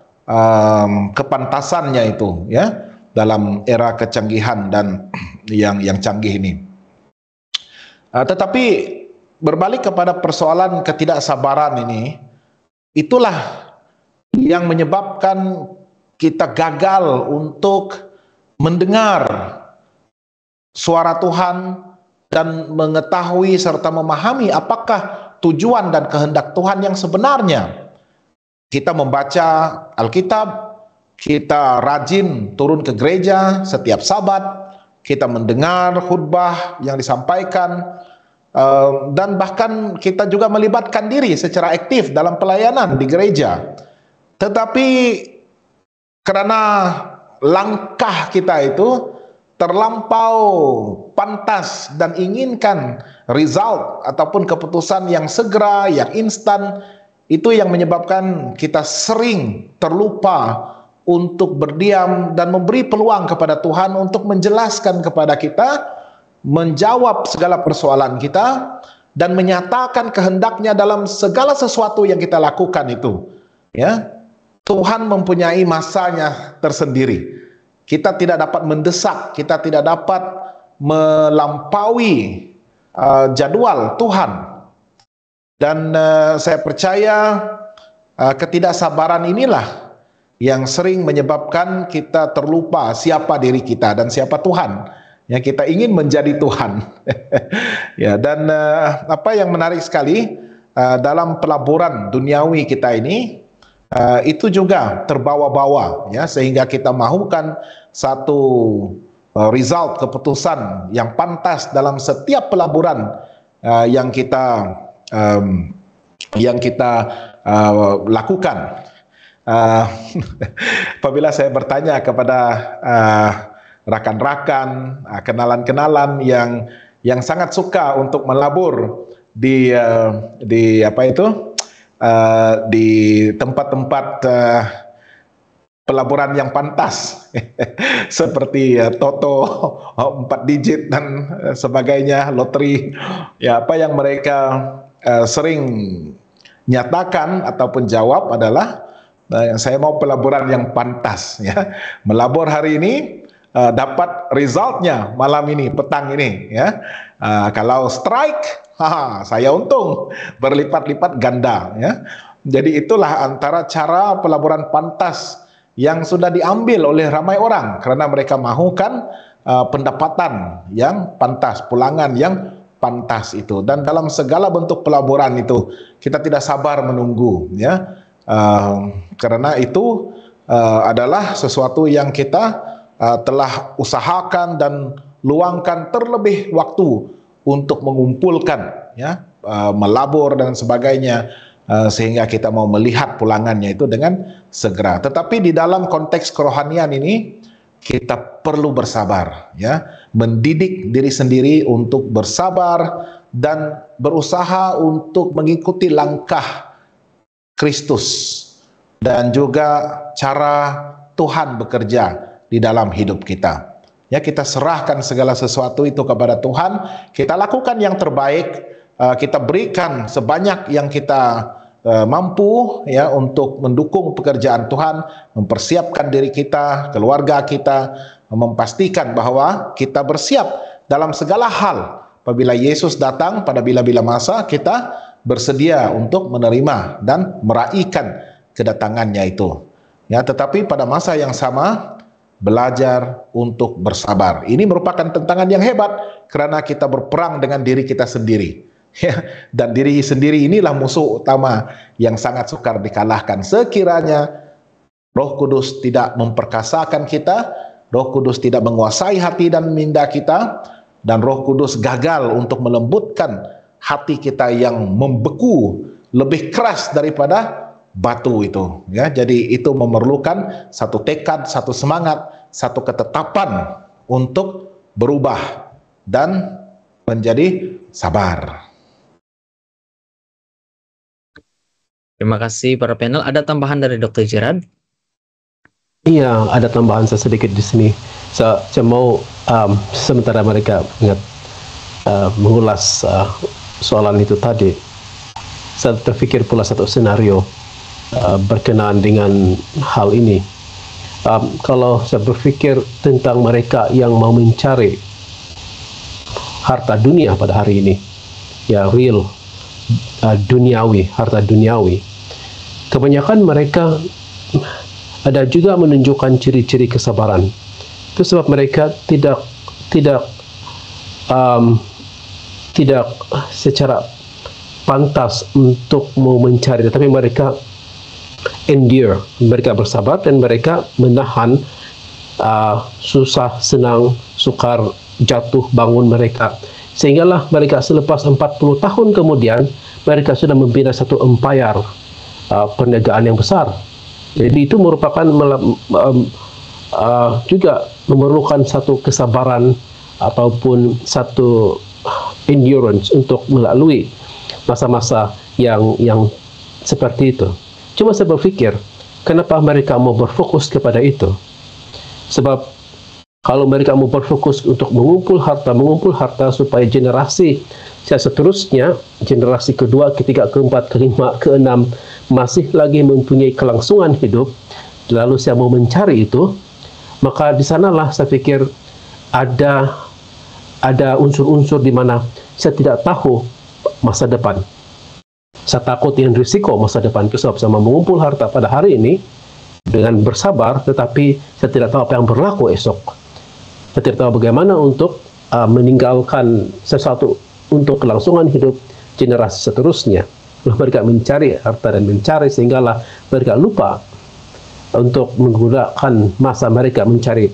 kepantasannya itu, ya, dalam era kecanggihan dan yang canggih ini. Tetapi berbalik kepada persoalan ketidaksabaran ini, itulah yang menyebabkan kita gagal untuk mendengar suara Tuhan dan mengetahui serta memahami apakah tujuan dan kehendak Tuhan yang sebenarnya. Kita membaca Alkitab, kita rajin turun ke gereja setiap Sabat, kita mendengar khutbah yang disampaikan, dan bahkan kita juga melibatkan diri secara aktif dalam pelayanan di gereja. Tetapi karena langkah kita itu terlampau pantas dan inginkan result ataupun keputusan yang segera, yang instan, itu yang menyebabkan kita sering terlupa untuk berdiam dan memberi peluang kepada Tuhan untuk menjelaskan kepada kita, menjawab segala persoalan kita, dan menyatakan kehendaknya dalam segala sesuatu yang kita lakukan itu. Ya, Tuhan mempunyai masanya tersendiri. Kita tidak dapat mendesak, kita tidak dapat melampaui jadwal Tuhan. Dan saya percaya ketidaksabaran inilah yang sering menyebabkan kita terlupa siapa diri kita dan siapa Tuhan. Ya, kita ingin menjadi Tuhan. Ya, dan apa yang menarik sekali dalam pelaburan duniawi kita ini, itu juga terbawa-bawa, ya, sehingga kita mahukan satu result, keputusan yang pantas dalam setiap pelaburan yang kita lakukan. uh, apabila saya bertanya kepada rakan-rakan, kenalan-kenalan yang sangat suka untuk melabur di di tempat-tempat pelaburan yang pantas seperti Toto 4 digit dan sebagainya, lotre, ya, apa yang mereka sering nyatakan ataupun jawab adalah saya mau pelaburan yang pantas, ya. Melabur hari ini dapat resultnya malam ini, petang ini, ya. Kalau strike, saya untung berlipat-lipat ganda, ya. Jadi itulah antara cara pelaburan pantas yang sudah diambil oleh ramai orang karena mereka mahukan pendapatan yang pantas, pulangan yang pantas itu. Dan dalam segala bentuk pelaburan itu kita tidak sabar menunggu, ya. Karena itu adalah sesuatu yang kita telah usahakan dan luangkan terlebih waktu untuk mengumpulkan, ya, melabur dan sebagainya, sehingga kita mau melihat pulangannya itu dengan segera. Tetapi di dalam konteks kerohanian ini kita perlu bersabar, ya, mendidik diri sendiri untuk bersabar dan berusaha untuk mengikuti langkah Kristus dan juga cara Tuhan bekerja di dalam hidup kita. Ya, kita serahkan segala sesuatu itu kepada Tuhan, kita lakukan yang terbaik, kita berikan sebanyak yang kita mampu, ya, untuk mendukung pekerjaan Tuhan, mempersiapkan diri kita, keluarga kita, memastikan bahwa kita bersiap dalam segala hal. Apabila Yesus datang pada bila-bila masa, kita bersedia untuk menerima dan meraihkan kedatangannya itu. Ya, tetapi pada masa yang sama belajar untuk bersabar. Ini merupakan tantangan yang hebat karena kita berperang dengan diri kita sendiri. Ya, dan diri sendiri inilah musuh utama yang sangat sukar dikalahkan. Sekiranya Roh Kudus tidak memperkasakan kita, Roh Kudus tidak menguasai hati dan minda kita, dan Roh Kudus gagal untuk melembutkan hati kita yang membeku lebih keras daripada batu itu, ya. Jadi itu memerlukan satu tekad, satu semangat, satu ketetapan untuk berubah dan menjadi sabar. Terima kasih para panel. Ada tambahan dari Dr. Gerard? Iya, ada tambahan sedikit di sini. Saya mau sementara mereka ingat mengulas soalan itu tadi, saya terfikir pula satu senario berkenaan dengan hal ini. Kalau saya berfikir tentang mereka yang mau mencari harta dunia pada hari ini, ya, real duniawi, harta duniawi, kebanyakan mereka ada juga menunjukkan ciri-ciri kesabaran. Itu sebab mereka tidak secara pantas untuk mau mencari, tetapi mereka endure, mereka bersabar dan mereka menahan susah, senang, sukar, jatuh, bangun mereka, sehinggalah mereka selepas 40 tahun kemudian mereka sudah membina satu empire perniagaan yang besar. Jadi itu merupakan juga memerlukan satu kesabaran ataupun satu endurance untuk melalui masa-masa yang seperti itu. Cuma saya berpikir, kenapa mereka mau berfokus kepada itu? Sebab kalau mereka mau berfokus untuk mengumpul harta supaya generasi seterusnya, generasi kedua, ketiga, keempat, kelima, keenam masih lagi mempunyai kelangsungan hidup, lalu saya mau mencari itu, maka di sanalah saya pikir ada unsur-unsur di mana saya tidak tahu masa depan. Saya takut dengan risiko masa depan, sebab saya mengumpul harta pada hari ini dengan bersabar, tetapi saya tidak tahu apa yang berlaku esok. Saya tidak tahu bagaimana untuk meninggalkan sesuatu untuk kelangsungan hidup generasi seterusnya. Mereka mencari harta dan mencari sehinggalah mereka lupa untuk menggunakan masa mereka mencari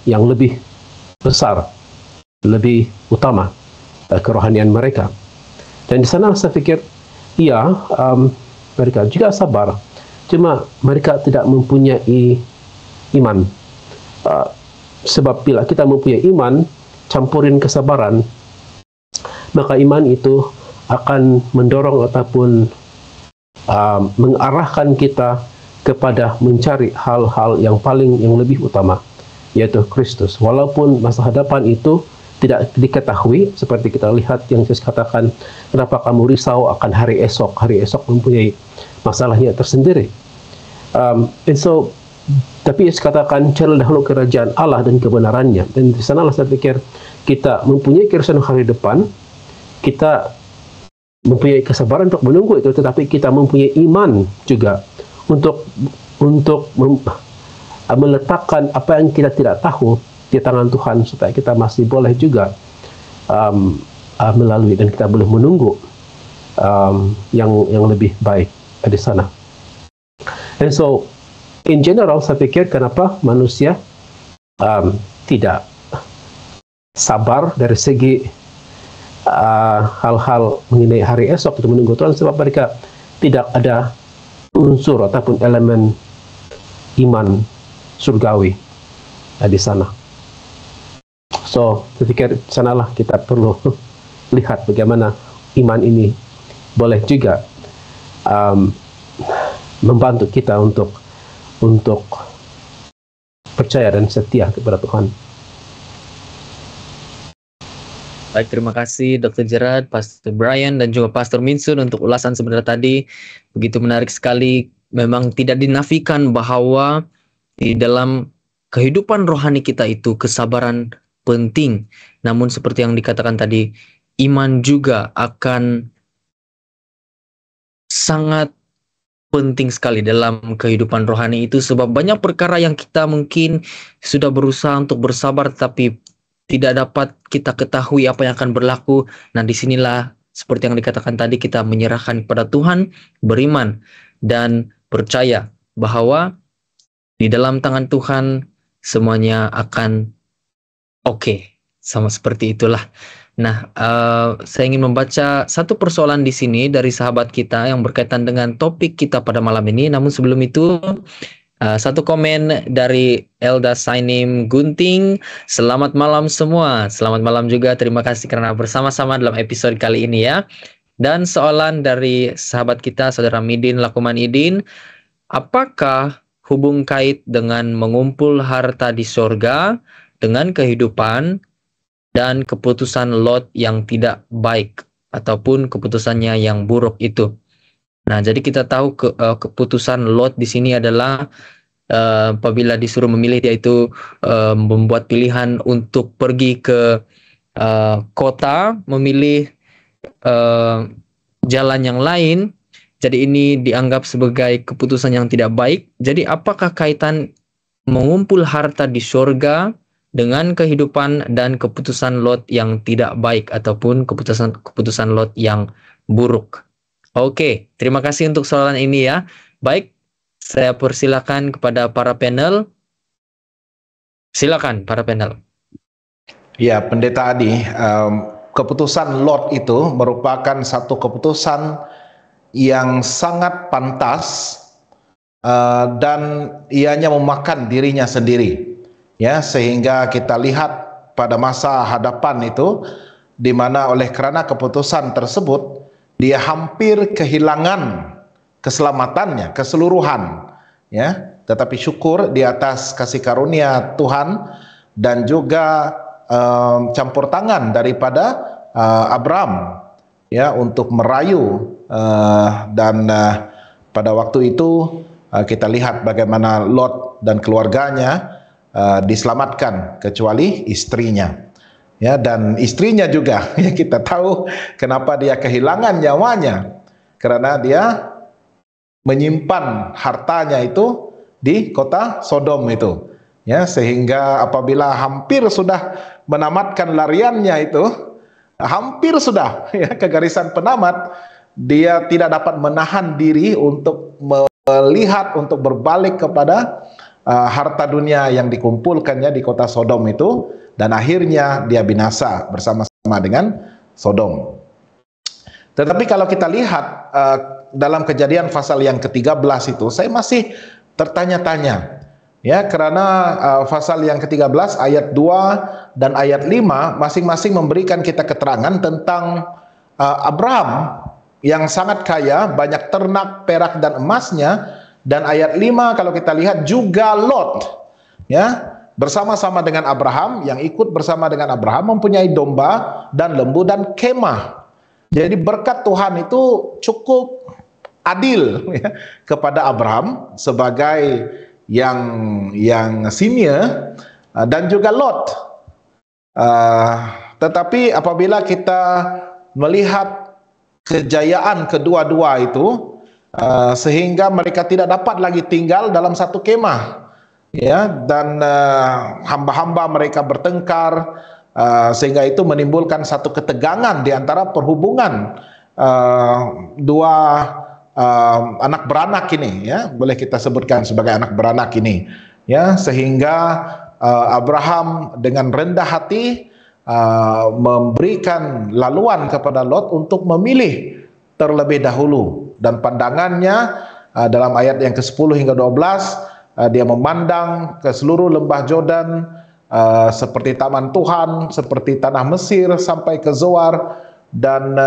yang lebih besar, lebih utama, kerohanian mereka. Dan di sana saya pikir, iya, mereka juga sabar. cuma mereka tidak mempunyai iman. Sebab bila kita mempunyai iman, campurin kesabaran, maka iman itu akan mendorong ataupun mengarahkan kita kepada mencari hal-hal yang lebih utama, yaitu Kristus. Walaupun masa hadapan itu tidak diketahui, seperti kita lihat yang Yesus katakan, kenapa kamu risau akan hari esok? Hari esok mempunyai masalahnya tersendiri. Tapi Yesus katakan, carilah dahulu kerajaan Allah dan kebenarannya. Dan di sanalah saya pikir kita mempunyai keresahan hari depan, kita mempunyai kesabaran untuk menunggu itu, tetapi kita mempunyai iman juga untuk meletakkan apa yang kita tidak tahu di tangan Tuhan, supaya kita masih boleh juga melalui, dan kita boleh menunggu yang lebih baik di sana. And so in general, saya pikir kenapa manusia tidak sabar dari segi hal-hal mengenai hari esok untuk menunggu Tuhan, sebab mereka tidak ada unsur ataupun elemen iman surgawi di sana. So, saya pikir sanalah kita perlu lihat bagaimana iman ini boleh juga membantu kita untuk percaya dan setia kepada Tuhan. Baik, terima kasih Dr. Gerard, Pastor Brian, dan juga Pastor Minsun untuk ulasan sebenarnya tadi. Begitu menarik sekali. Memang tidak dinafikan bahwa di dalam kehidupan rohani kita itu kesabaran penting. Namun seperti yang dikatakan tadi, iman juga akan sangat penting sekali dalam kehidupan rohani itu, sebab banyak perkara yang kita mungkin sudah berusaha untuk bersabar tapi tidak dapat kita ketahui apa yang akan berlaku. Nah, disinilah seperti yang dikatakan tadi, kita menyerahkan kepada Tuhan, beriman dan percaya bahwa di dalam tangan Tuhan semuanya akan oke. Sama seperti itulah. Nah, saya ingin membaca satu persoalan di sini dari sahabat kita yang berkaitan dengan topik kita pada malam ini. Namun sebelum itu, satu komen dari Elda Sainim Gunting. Selamat malam semua. Selamat malam juga. Terima kasih karena bersama-sama dalam episode kali ini ya. Dan soalan dari sahabat kita, Saudara Midin Lakuman Idin. Apakah hubung kait dengan mengumpul harta di sorga dengan kehidupan dan keputusan Lot yang tidak baik ataupun keputusannya yang buruk itu? Nah, jadi kita tahu keputusan Lot di sini adalah apabila disuruh memilih, dia itu membuat pilihan untuk pergi ke kota, memilih jalan yang lain. Jadi ini dianggap sebagai keputusan yang tidak baik. Jadi apakah kaitan mengumpul harta di surga dengan kehidupan dan keputusan Lot yang tidak baik ataupun keputusan Lot yang buruk? Oke, terima kasih untuk soalan ini ya. Baik, saya persilakan kepada para panel. Silakan para panel. Ya, Pendeta Adi, keputusan Lot itu merupakan satu keputusan yang sangat pantas dan ianya memakan dirinya sendiri. Ya, sehingga kita lihat pada masa hadapan itu, di mana oleh karena keputusan tersebut dia hampir kehilangan keselamatannya keseluruhan, ya. Tetapi syukur di atas kasih karunia Tuhan dan juga campur tangan daripada Abraham, ya, untuk merayu dan pada waktu itu kita lihat bagaimana Lot dan keluarganya diselamatkan kecuali istrinya. Ya, dan istrinya juga, ya, kita tahu kenapa dia kehilangan nyawanya, karena dia menyimpan hartanya itu di kota Sodom itu, ya, sehingga apabila hampir sudah menamatkan lariannya itu, hampir sudah, ya, ke garisan penamat, dia tidak dapat menahan diri untuk melihat, untuk berbalik kepada harta dunia yang dikumpulkannya di kota Sodom itu, dan akhirnya dia binasa bersama-sama dengan Sodom. Tetapi kalau kita lihat dalam Kejadian pasal yang ke-13 itu, saya masih tertanya-tanya. Ya, karena pasal yang ke-13 ayat 2 dan ayat 5 masing-masing memberikan kita keterangan tentang Abraham yang sangat kaya, banyak ternak, perak dan emasnya, dan ayat 5 kalau kita lihat juga Lot, ya, bersama-sama dengan Abraham, yang ikut bersama dengan Abraham mempunyai domba dan lembu dan kemah. Jadi berkat Tuhan itu cukup adil ya, kepada Abraham sebagai yang senior dan juga Lot. Tetapi apabila kita melihat kejayaan kedua-dua itu, sehingga mereka tidak dapat lagi tinggal dalam satu kemah, ya, dan hamba-hamba mereka bertengkar, sehingga itu menimbulkan satu ketegangan di antara perhubungan dua anak beranak ini, ya, boleh kita sebutkan sebagai anak beranak ini, ya, sehingga Abraham dengan rendah hati memberikan laluan kepada Lot untuk memilih terlebih dahulu, dan pandangannya dalam ayat yang ke-10 hingga 12 dia memandang ke seluruh lembah Yordan seperti taman Tuhan, seperti tanah Mesir sampai ke Zoar, dan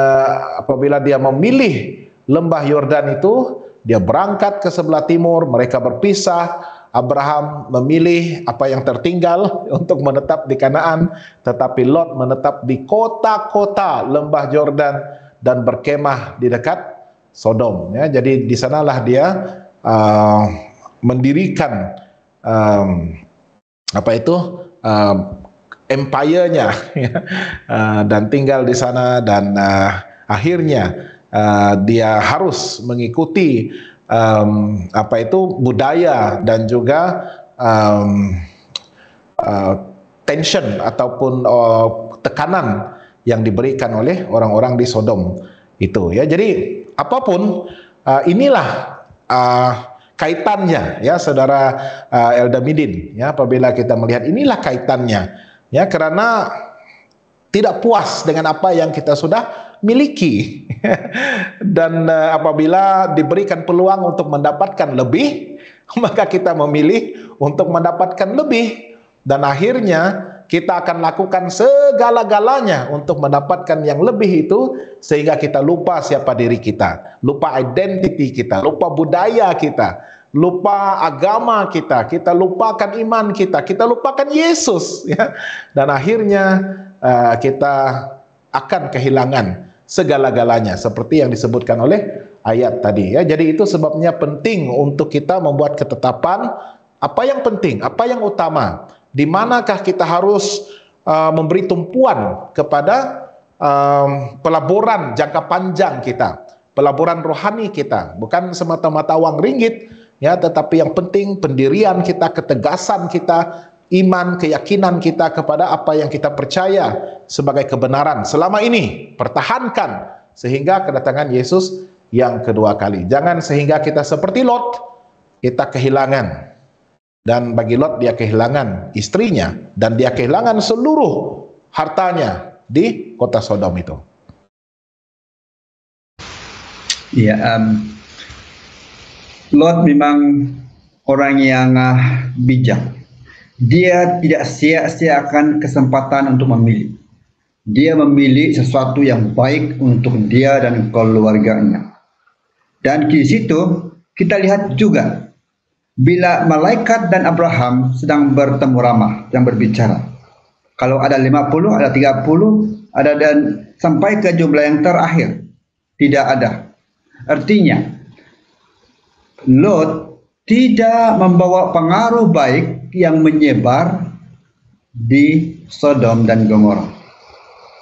apabila dia memilih lembah Yordan itu, dia berangkat ke sebelah timur, mereka berpisah. Abraham memilih apa yang tertinggal untuk menetap di Kanaan, tetapi Lot menetap di kota-kota lembah Yordan dan berkemah di dekat Sodom. Ya, jadi di sanalah dia mendirikan empire-nya, ya, dan tinggal di sana, dan akhirnya dia harus mengikuti budaya dan juga tension ataupun tekanan yang diberikan oleh orang-orang di Sodom itu, ya. Jadi apapun inilah kaitannya, ya, saudara Elda Midin, ya, apabila kita melihat inilah kaitannya, ya, karena tidak puas dengan apa yang kita sudah miliki dan apabila diberikan peluang untuk mendapatkan lebih, maka kita memilih untuk mendapatkan lebih, dan akhirnya kita akan lakukan segala-galanya untuk mendapatkan yang lebih itu, sehingga kita lupa siapa diri kita, lupa identiti kita, lupa budaya kita, lupa agama kita, kita lupakan iman kita lupakan Yesus, ya, dan akhirnya kita akan kehilangan segala-galanya seperti yang disebutkan oleh ayat tadi, ya. Jadi itu sebabnya penting untuk kita membuat ketetapan apa yang penting, apa yang utama, di manakah kita harus memberi tumpuan kepada pelaburan jangka panjang kita, pelaburan rohani kita, bukan semata-mata uang ringgit, ya, tetapi yang penting pendirian kita, ketegasan kita, iman, keyakinan kita kepada apa yang kita percaya sebagai kebenaran selama ini, pertahankan sehingga kedatangan Yesus yang kedua kali. Jangan sehingga kita seperti Lot, kita kehilangan. Dan bagi Lot, dia kehilangan istrinya dan dia kehilangan seluruh hartanya di kota Sodom itu. Ya, Lot memang orang yang bijak. Dia tidak sia-siakan kesempatan untuk memilih. Dia memilih sesuatu yang baik untuk dia dan keluarganya. Dan di situ kita lihat juga bila malaikat dan Abraham sedang bertemu ramah, yang berbicara. Kalau ada 50, ada 30, ada dan sampai ke jumlah yang terakhir tidak ada. Artinya Lot tidak membawa pengaruh baik yang menyebar di Sodom dan Gomora.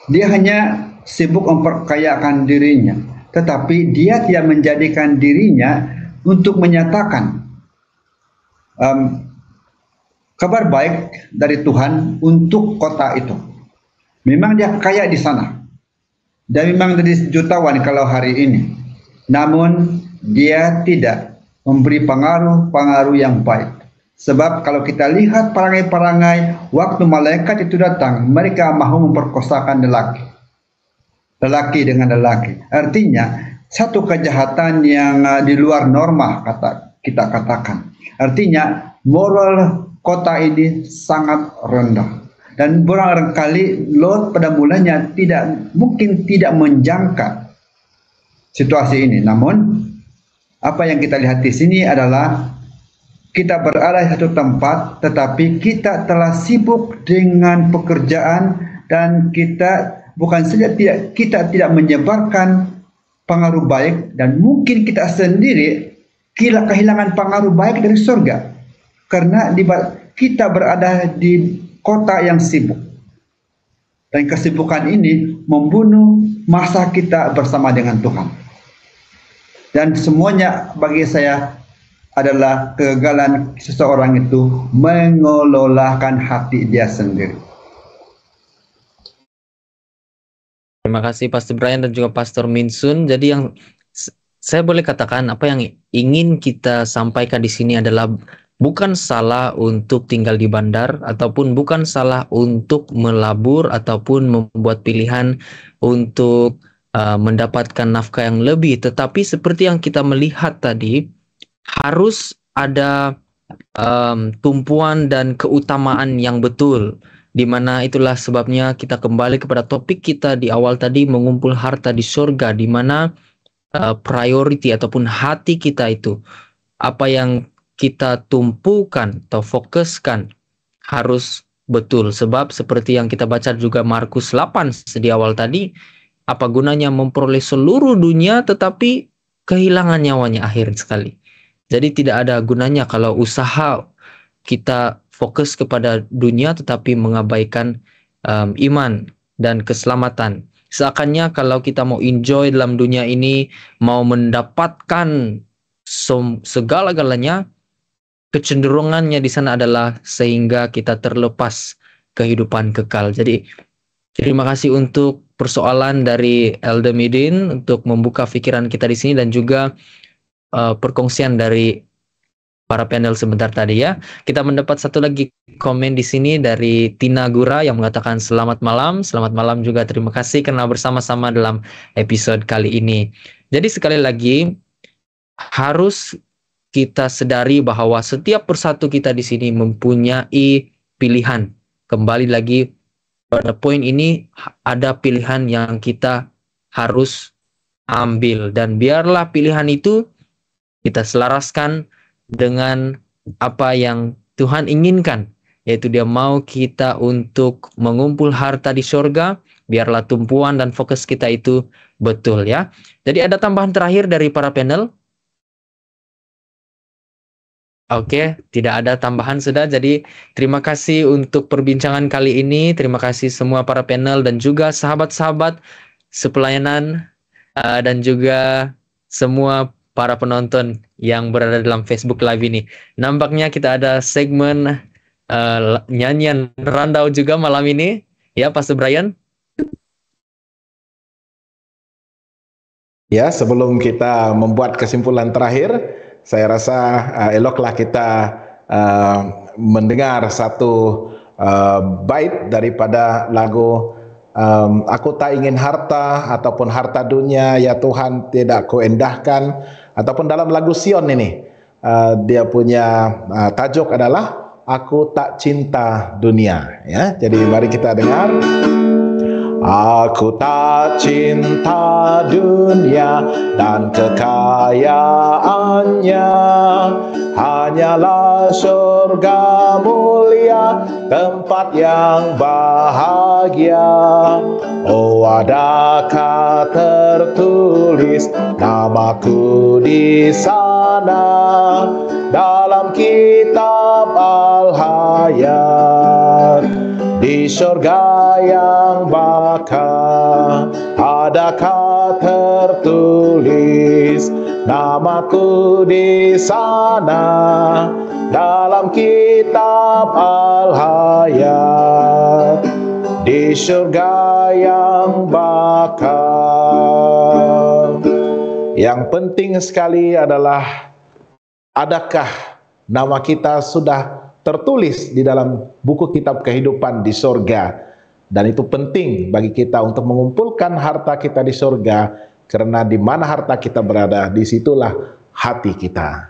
Dia hanya sibuk memperkayakan dirinya, tetapi dia tidak menjadikan dirinya untuk menyatakan kabar baik dari Tuhan untuk kota itu. Memang dia kaya di sana, dan memang dari jutawan kalau hari ini, namun dia tidak memberi pengaruh yang baik. Sebab kalau kita lihat perangai-perangai waktu malaikat itu datang, mereka mahu memperkosakan lelaki. lelaki dengan lelaki. Artinya satu kejahatan yang di luar norma kita katakan. Artinya moral kota ini sangat rendah. Dan barangkali Lot pada mulanya mungkin tidak menjangka situasi ini. Namun apa yang kita lihat di sini adalah kita berada di satu tempat, tetapi kita telah sibuk dengan pekerjaan dan kita bukan saja kita tidak menyebarkan pengaruh baik, dan mungkin kita sendiri kehilangan pengaruh baik dari surga karena kita berada di kota yang sibuk, dan kesibukan ini membunuh masa kita bersama dengan Tuhan. Dan semuanya bagi saya adalah kegagalan seseorang itu mengelolakan hati dia sendiri. Terima kasih Pastor Brian dan juga Pastor Minsun. Jadi yang saya boleh katakan, apa yang ingin kita sampaikan di sini adalah bukan salah untuk tinggal di bandar, ataupun bukan salah untuk melabur ataupun membuat pilihan untuk mendapatkan nafkah yang lebih. Tetapi seperti yang kita melihat tadi, harus ada tumpuan dan keutamaan yang betul, di mana itulah sebabnya kita kembali kepada topik kita di awal tadi, mengumpul harta di surga, di mana priority ataupun hati kita itu, apa yang kita tumpukan atau fokuskan harus betul. Sebab seperti yang kita baca juga Markus 8 di awal tadi, apa gunanya memperoleh seluruh dunia tetapi kehilangan nyawanya akhir sekali. Jadi tidak ada gunanya kalau usaha kita fokus kepada dunia tetapi mengabaikan iman dan keselamatan. Seakannya kalau kita mau enjoy dalam dunia ini, mau mendapatkan segala-galanya, kecenderungannya di sana adalah sehingga kita terlepas kehidupan kekal. Jadi terima kasih untuk persoalan dari Elder Midin untuk membuka pikiran kita di sini, dan juga perkongsian dari para panel sebentar tadi ya. Kita mendapat satu lagi komen di sini dari Tina Gura yang mengatakan selamat malam. Selamat malam juga, terima kasih karena bersama-sama dalam episode kali ini. Jadi sekali lagi harus kita sadari bahwa setiap persatu kita di sini mempunyai pilihan. Kembali lagi pada poin ini, ada pilihan yang kita harus ambil, dan biarlah pilihan itu kita selaraskan dengan apa yang Tuhan inginkan, yaitu Dia mau kita untuk mengumpul harta di surga. Biarlah tumpuan dan fokus kita itu betul ya. Jadi ada tambahan terakhir dari para panel? Oke, tidak ada tambahan sudah. Jadi terima kasih untuk perbincangan kali ini. Terima kasih semua para panel dan juga sahabat-sahabat sepelayanan dan juga semua para penonton yang berada dalam Facebook Live ini. Nampaknya kita ada segmen nyanyian randau juga malam ini. Ya, Pastor Brian. Ya, sebelum kita membuat kesimpulan terakhir, saya rasa eloklah kita mendengar satu bait daripada lagu Aku tak ingin harta ataupun harta dunia, ya Tuhan tidak ku endahkan, ataupun dalam lagu Sion ini dia punya tajuk adalah Aku tak cinta dunia ya. Jadi mari kita dengar. Aku tak cinta dunia dan kekayaannya, hanyalah surga mulia, tempat yang bahagia. Oh, adakah tertulis namaku di sana dalam kitab Al-Hayat? Di surga yang bakal, adakah tertulis namaku di sana dalam kitab Al-Hayat? Di surga yang bakal. Yang penting sekali adalah, adakah nama kita sudah tertulis di dalam buku kitab kehidupan di surga? Dan itu penting bagi kita untuk mengumpulkan harta kita di surga, karena di mana harta kita berada, disitulah hati kita.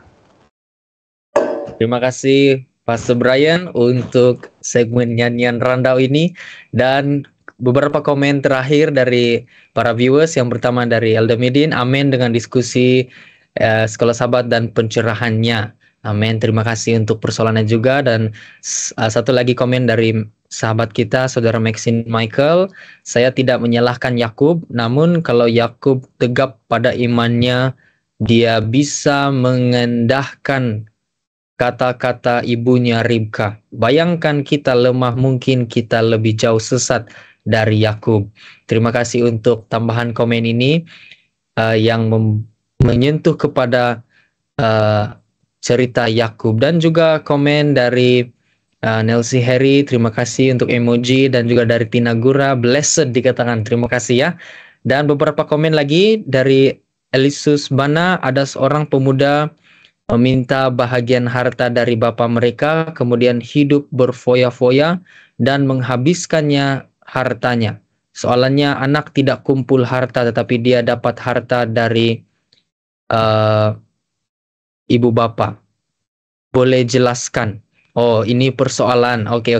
Terima kasih Pastor Brian untuk segmen nyanyian Randau ini, dan beberapa komen terakhir dari para viewers. Yang pertama dari Elda Midin, amin dengan diskusi Sekolah Sahabat dan pencerahannya. Amin, terima kasih untuk persoalannya juga. Dan satu lagi komen dari sahabat kita, Saudara Maxine Michael, saya tidak menyalahkan Yakub, namun kalau Yakub tegap pada imannya, dia bisa mengendahkan kata-kata ibunya Ribka. Bayangkan kita lemah, mungkin kita lebih jauh sesat dari Yakub. Terima kasih untuk tambahan komen ini yang menyentuh kepada cerita Yakub. Dan juga komen dari Nelsie Harry, terima kasih untuk emoji, dan juga dari Tina Gura, blessed dikatakan, terima kasih ya. Dan beberapa komen lagi dari Elisus Bana, ada seorang pemuda meminta bahagian harta dari bapa mereka, kemudian hidup berfoya-foya dan menghabiskannya hartanya. Soalannya, anak tidak kumpul harta, tetapi dia dapat harta dari ibu bapa. Boleh jelaskan? Oh, ini persoalan. Oke.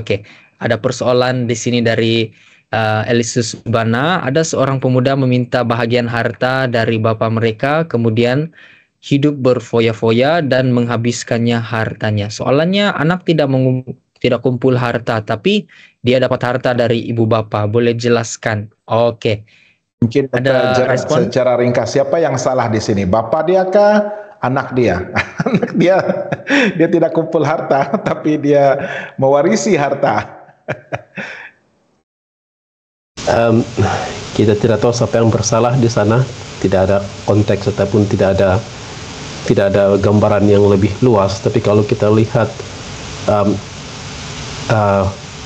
Ada persoalan di sini dari Elisus Bana. Ada seorang pemuda meminta bahagian harta dari bapa mereka, kemudian hidup berfoya-foya dan menghabiskannya hartanya. Soalannya, anak tidak kumpul harta, tapi dia dapat harta dari ibu bapa. Boleh jelaskan? Oke. Mungkin ada respon secara ringkas, siapa yang salah di sini? Bapak dia kah? Anak dia? Anak dia tidak kumpul harta, tapi dia mewarisi harta. Kita tidak tahu siapa yang bersalah di sana. Tidak ada konteks ataupun tidak ada gambaran yang lebih luas. Tapi kalau kita lihat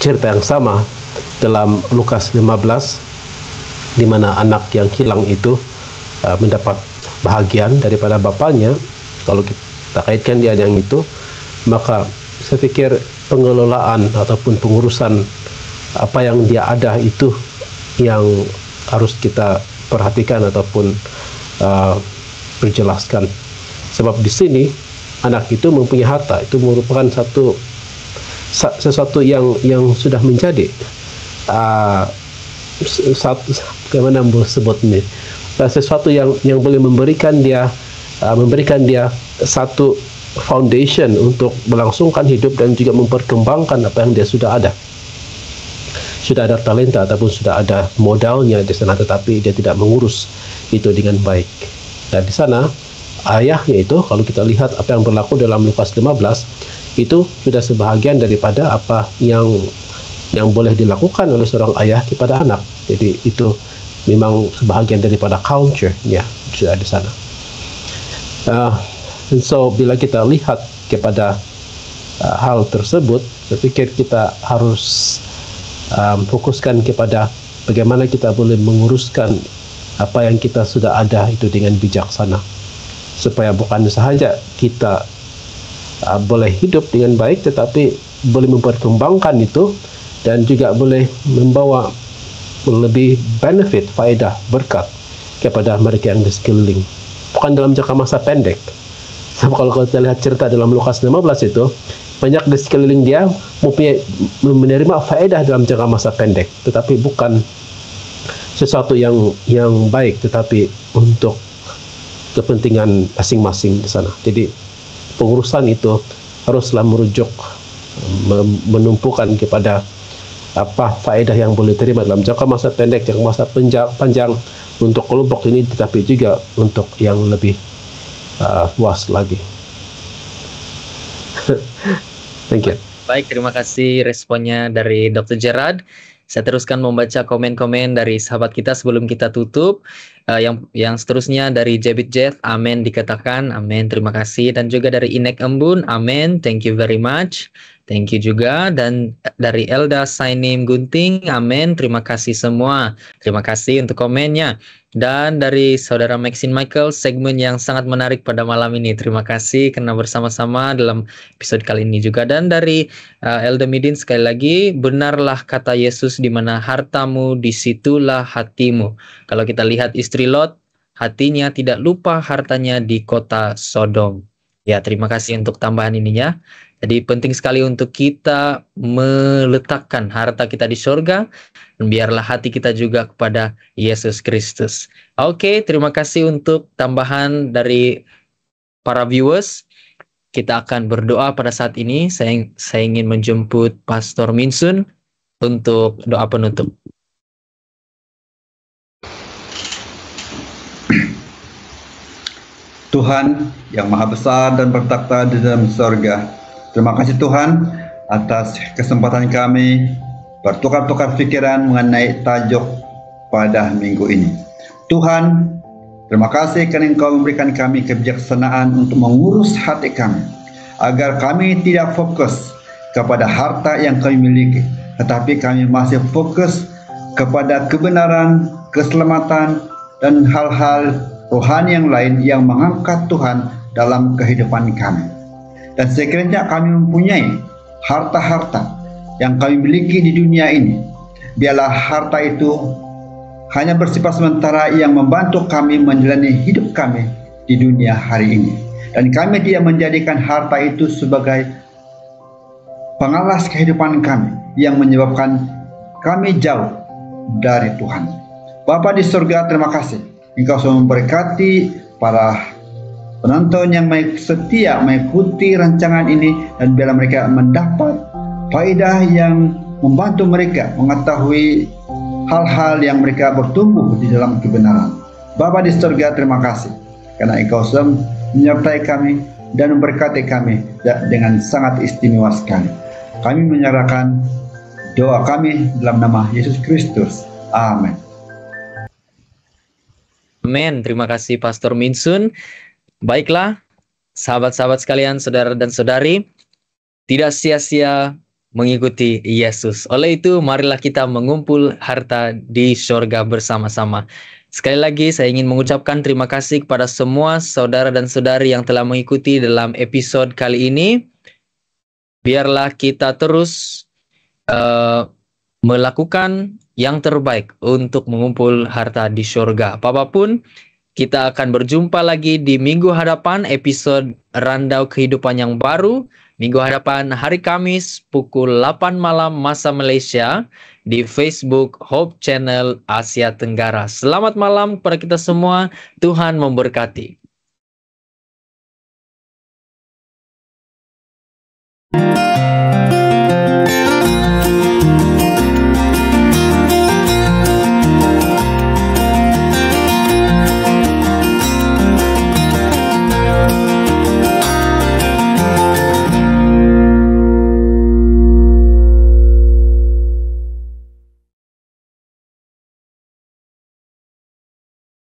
cerita yang sama dalam Lukas 15, di mana anak yang hilang itu mendapat bahagian daripada bapaknya. Kalau kita kaitkan dia yang itu, maka saya pikir pengelolaan ataupun pengurusan apa yang dia ada itu yang harus kita perhatikan ataupun perjelaskan. Sebab di sini anak itu mempunyai harta, itu merupakan sesuatu yang sudah menjadi bagaimana sebut ini, sesuatu yang boleh memberikan dia satu foundation untuk melangsungkan hidup dan juga memperkembangkan apa yang dia sudah ada talenta ataupun sudah ada modalnya di sana, tetapi dia tidak mengurus itu dengan baik. Dan di sana ayahnya itu, kalau kita lihat apa yang berlaku dalam Lukas 15, itu sudah sebahagian daripada apa yang boleh dilakukan oleh seorang ayah kepada anak. Jadi itu memang sebahagian daripada culture-nya sudah di sana. So bila kita lihat kepada hal tersebut, saya pikir kita harus fokuskan kepada bagaimana kita boleh menguruskan apa yang kita sudah ada itu dengan bijaksana, supaya bukan sahaja kita boleh hidup dengan baik, tetapi boleh memperkembangkan itu dan juga boleh membawa lebih benefit, faedah, berkat kepada mereka yang di sekeliling. Bukan dalam jangka masa pendek. Sebab kalau kita lihat cerita dalam Lukas 15 itu, banyak di sekeliling dia menerima faedah dalam jangka masa pendek, tetapi bukan sesuatu yang baik, tetapi untuk kepentingan masing-masing di sana. Jadi pengurusan itu haruslah merujuk, menumpukan kepada apa faedah yang boleh terima dalam jangka masa pendek, jangka masa panjang untuk kelompok ini, tetapi juga untuk yang lebih luas lagi. Thank you. Baik, terima kasih responnya dari Dr. Gerard. Saya teruskan membaca komen-komen dari sahabat kita sebelum kita tutup. Yang seterusnya dari Jebit Jet, amin dikatakan, amin, terima kasih. Dan juga dari Inek Embun, amin, thank you very much. Thank you juga. Dan dari Elda Sainim Gunting, amin. Terima kasih semua. Terima kasih untuk komennya. Dan dari Saudara Maxine Michael, segmen yang sangat menarik pada malam ini. Terima kasih karena bersama-sama dalam episode kali ini juga. Dan dari Elda Midin sekali lagi, benarlah kata Yesus, di mana hartamu, disitulah hatimu. Kalau kita lihat istri Lot, hatinya tidak lupa hartanya di kota Sodom. Ya, terima kasih untuk tambahan ininya. Jadi penting sekali untuk kita meletakkan harta kita di surga, dan biarlah hati kita juga kepada Yesus Kristus. Oke, terima kasih untuk tambahan dari para viewers. Kita akan berdoa pada saat ini. Saya ingin menjemput Pastor Minsun untuk doa penutup. Tuhan yang maha besar dan bertakhta di dalam surga, terima kasih Tuhan atas kesempatan kami bertukar-tukar pikiran mengenai tajuk pada minggu ini. Tuhan, terima kasih karena Engkau memberikan kami kebijaksanaan untuk mengurus hati kami, agar kami tidak fokus kepada harta yang kami miliki, tetapi kami masih fokus kepada kebenaran, keselamatan, dan hal-hal rohani yang lain yang mengangkat Tuhan dalam kehidupan kami. Dan sekiranya kami mempunyai harta-harta yang kami miliki di dunia ini, biarlah harta itu hanya bersifat sementara yang membantu kami menjalani hidup kami di dunia hari ini. Dan kami tidak menjadikan harta itu sebagai pengalas kehidupan kami yang menyebabkan kami jauh dari Tuhan. Bapa di surga, terima kasih Engkau sudah memberkati para penonton yang setia mengikuti rancangan ini, dan biarlah mereka mendapat faedah yang membantu mereka mengetahui hal-hal yang mereka bertumbuh di dalam kebenaran. Bapa di surga, terima kasih karena Engkau sudah menyertai kami dan memberkati kami dengan sangat istimewa sekali. Kami menyerahkan doa kami dalam nama Yesus Kristus. Amin. Amin. Terima kasih Pastor Minsun. Baiklah, sahabat-sahabat sekalian, saudara dan saudari, tidak sia-sia mengikuti Yesus. Oleh itu, marilah kita mengumpul harta di surga bersama-sama. Sekali lagi, saya ingin mengucapkan terima kasih kepada semua saudara dan saudari yang telah mengikuti dalam episode kali ini. Biarlah kita terus melakukan yang terbaik untuk mengumpul harta di surga. Apapun, kita akan berjumpa lagi di minggu hadapan, episode Randau Kehidupan yang baru. Minggu hadapan hari Kamis pukul 8 malam masa Malaysia di Facebook Hope Channel Asia Tenggara. Selamat malam kepada kita semua. Tuhan memberkati.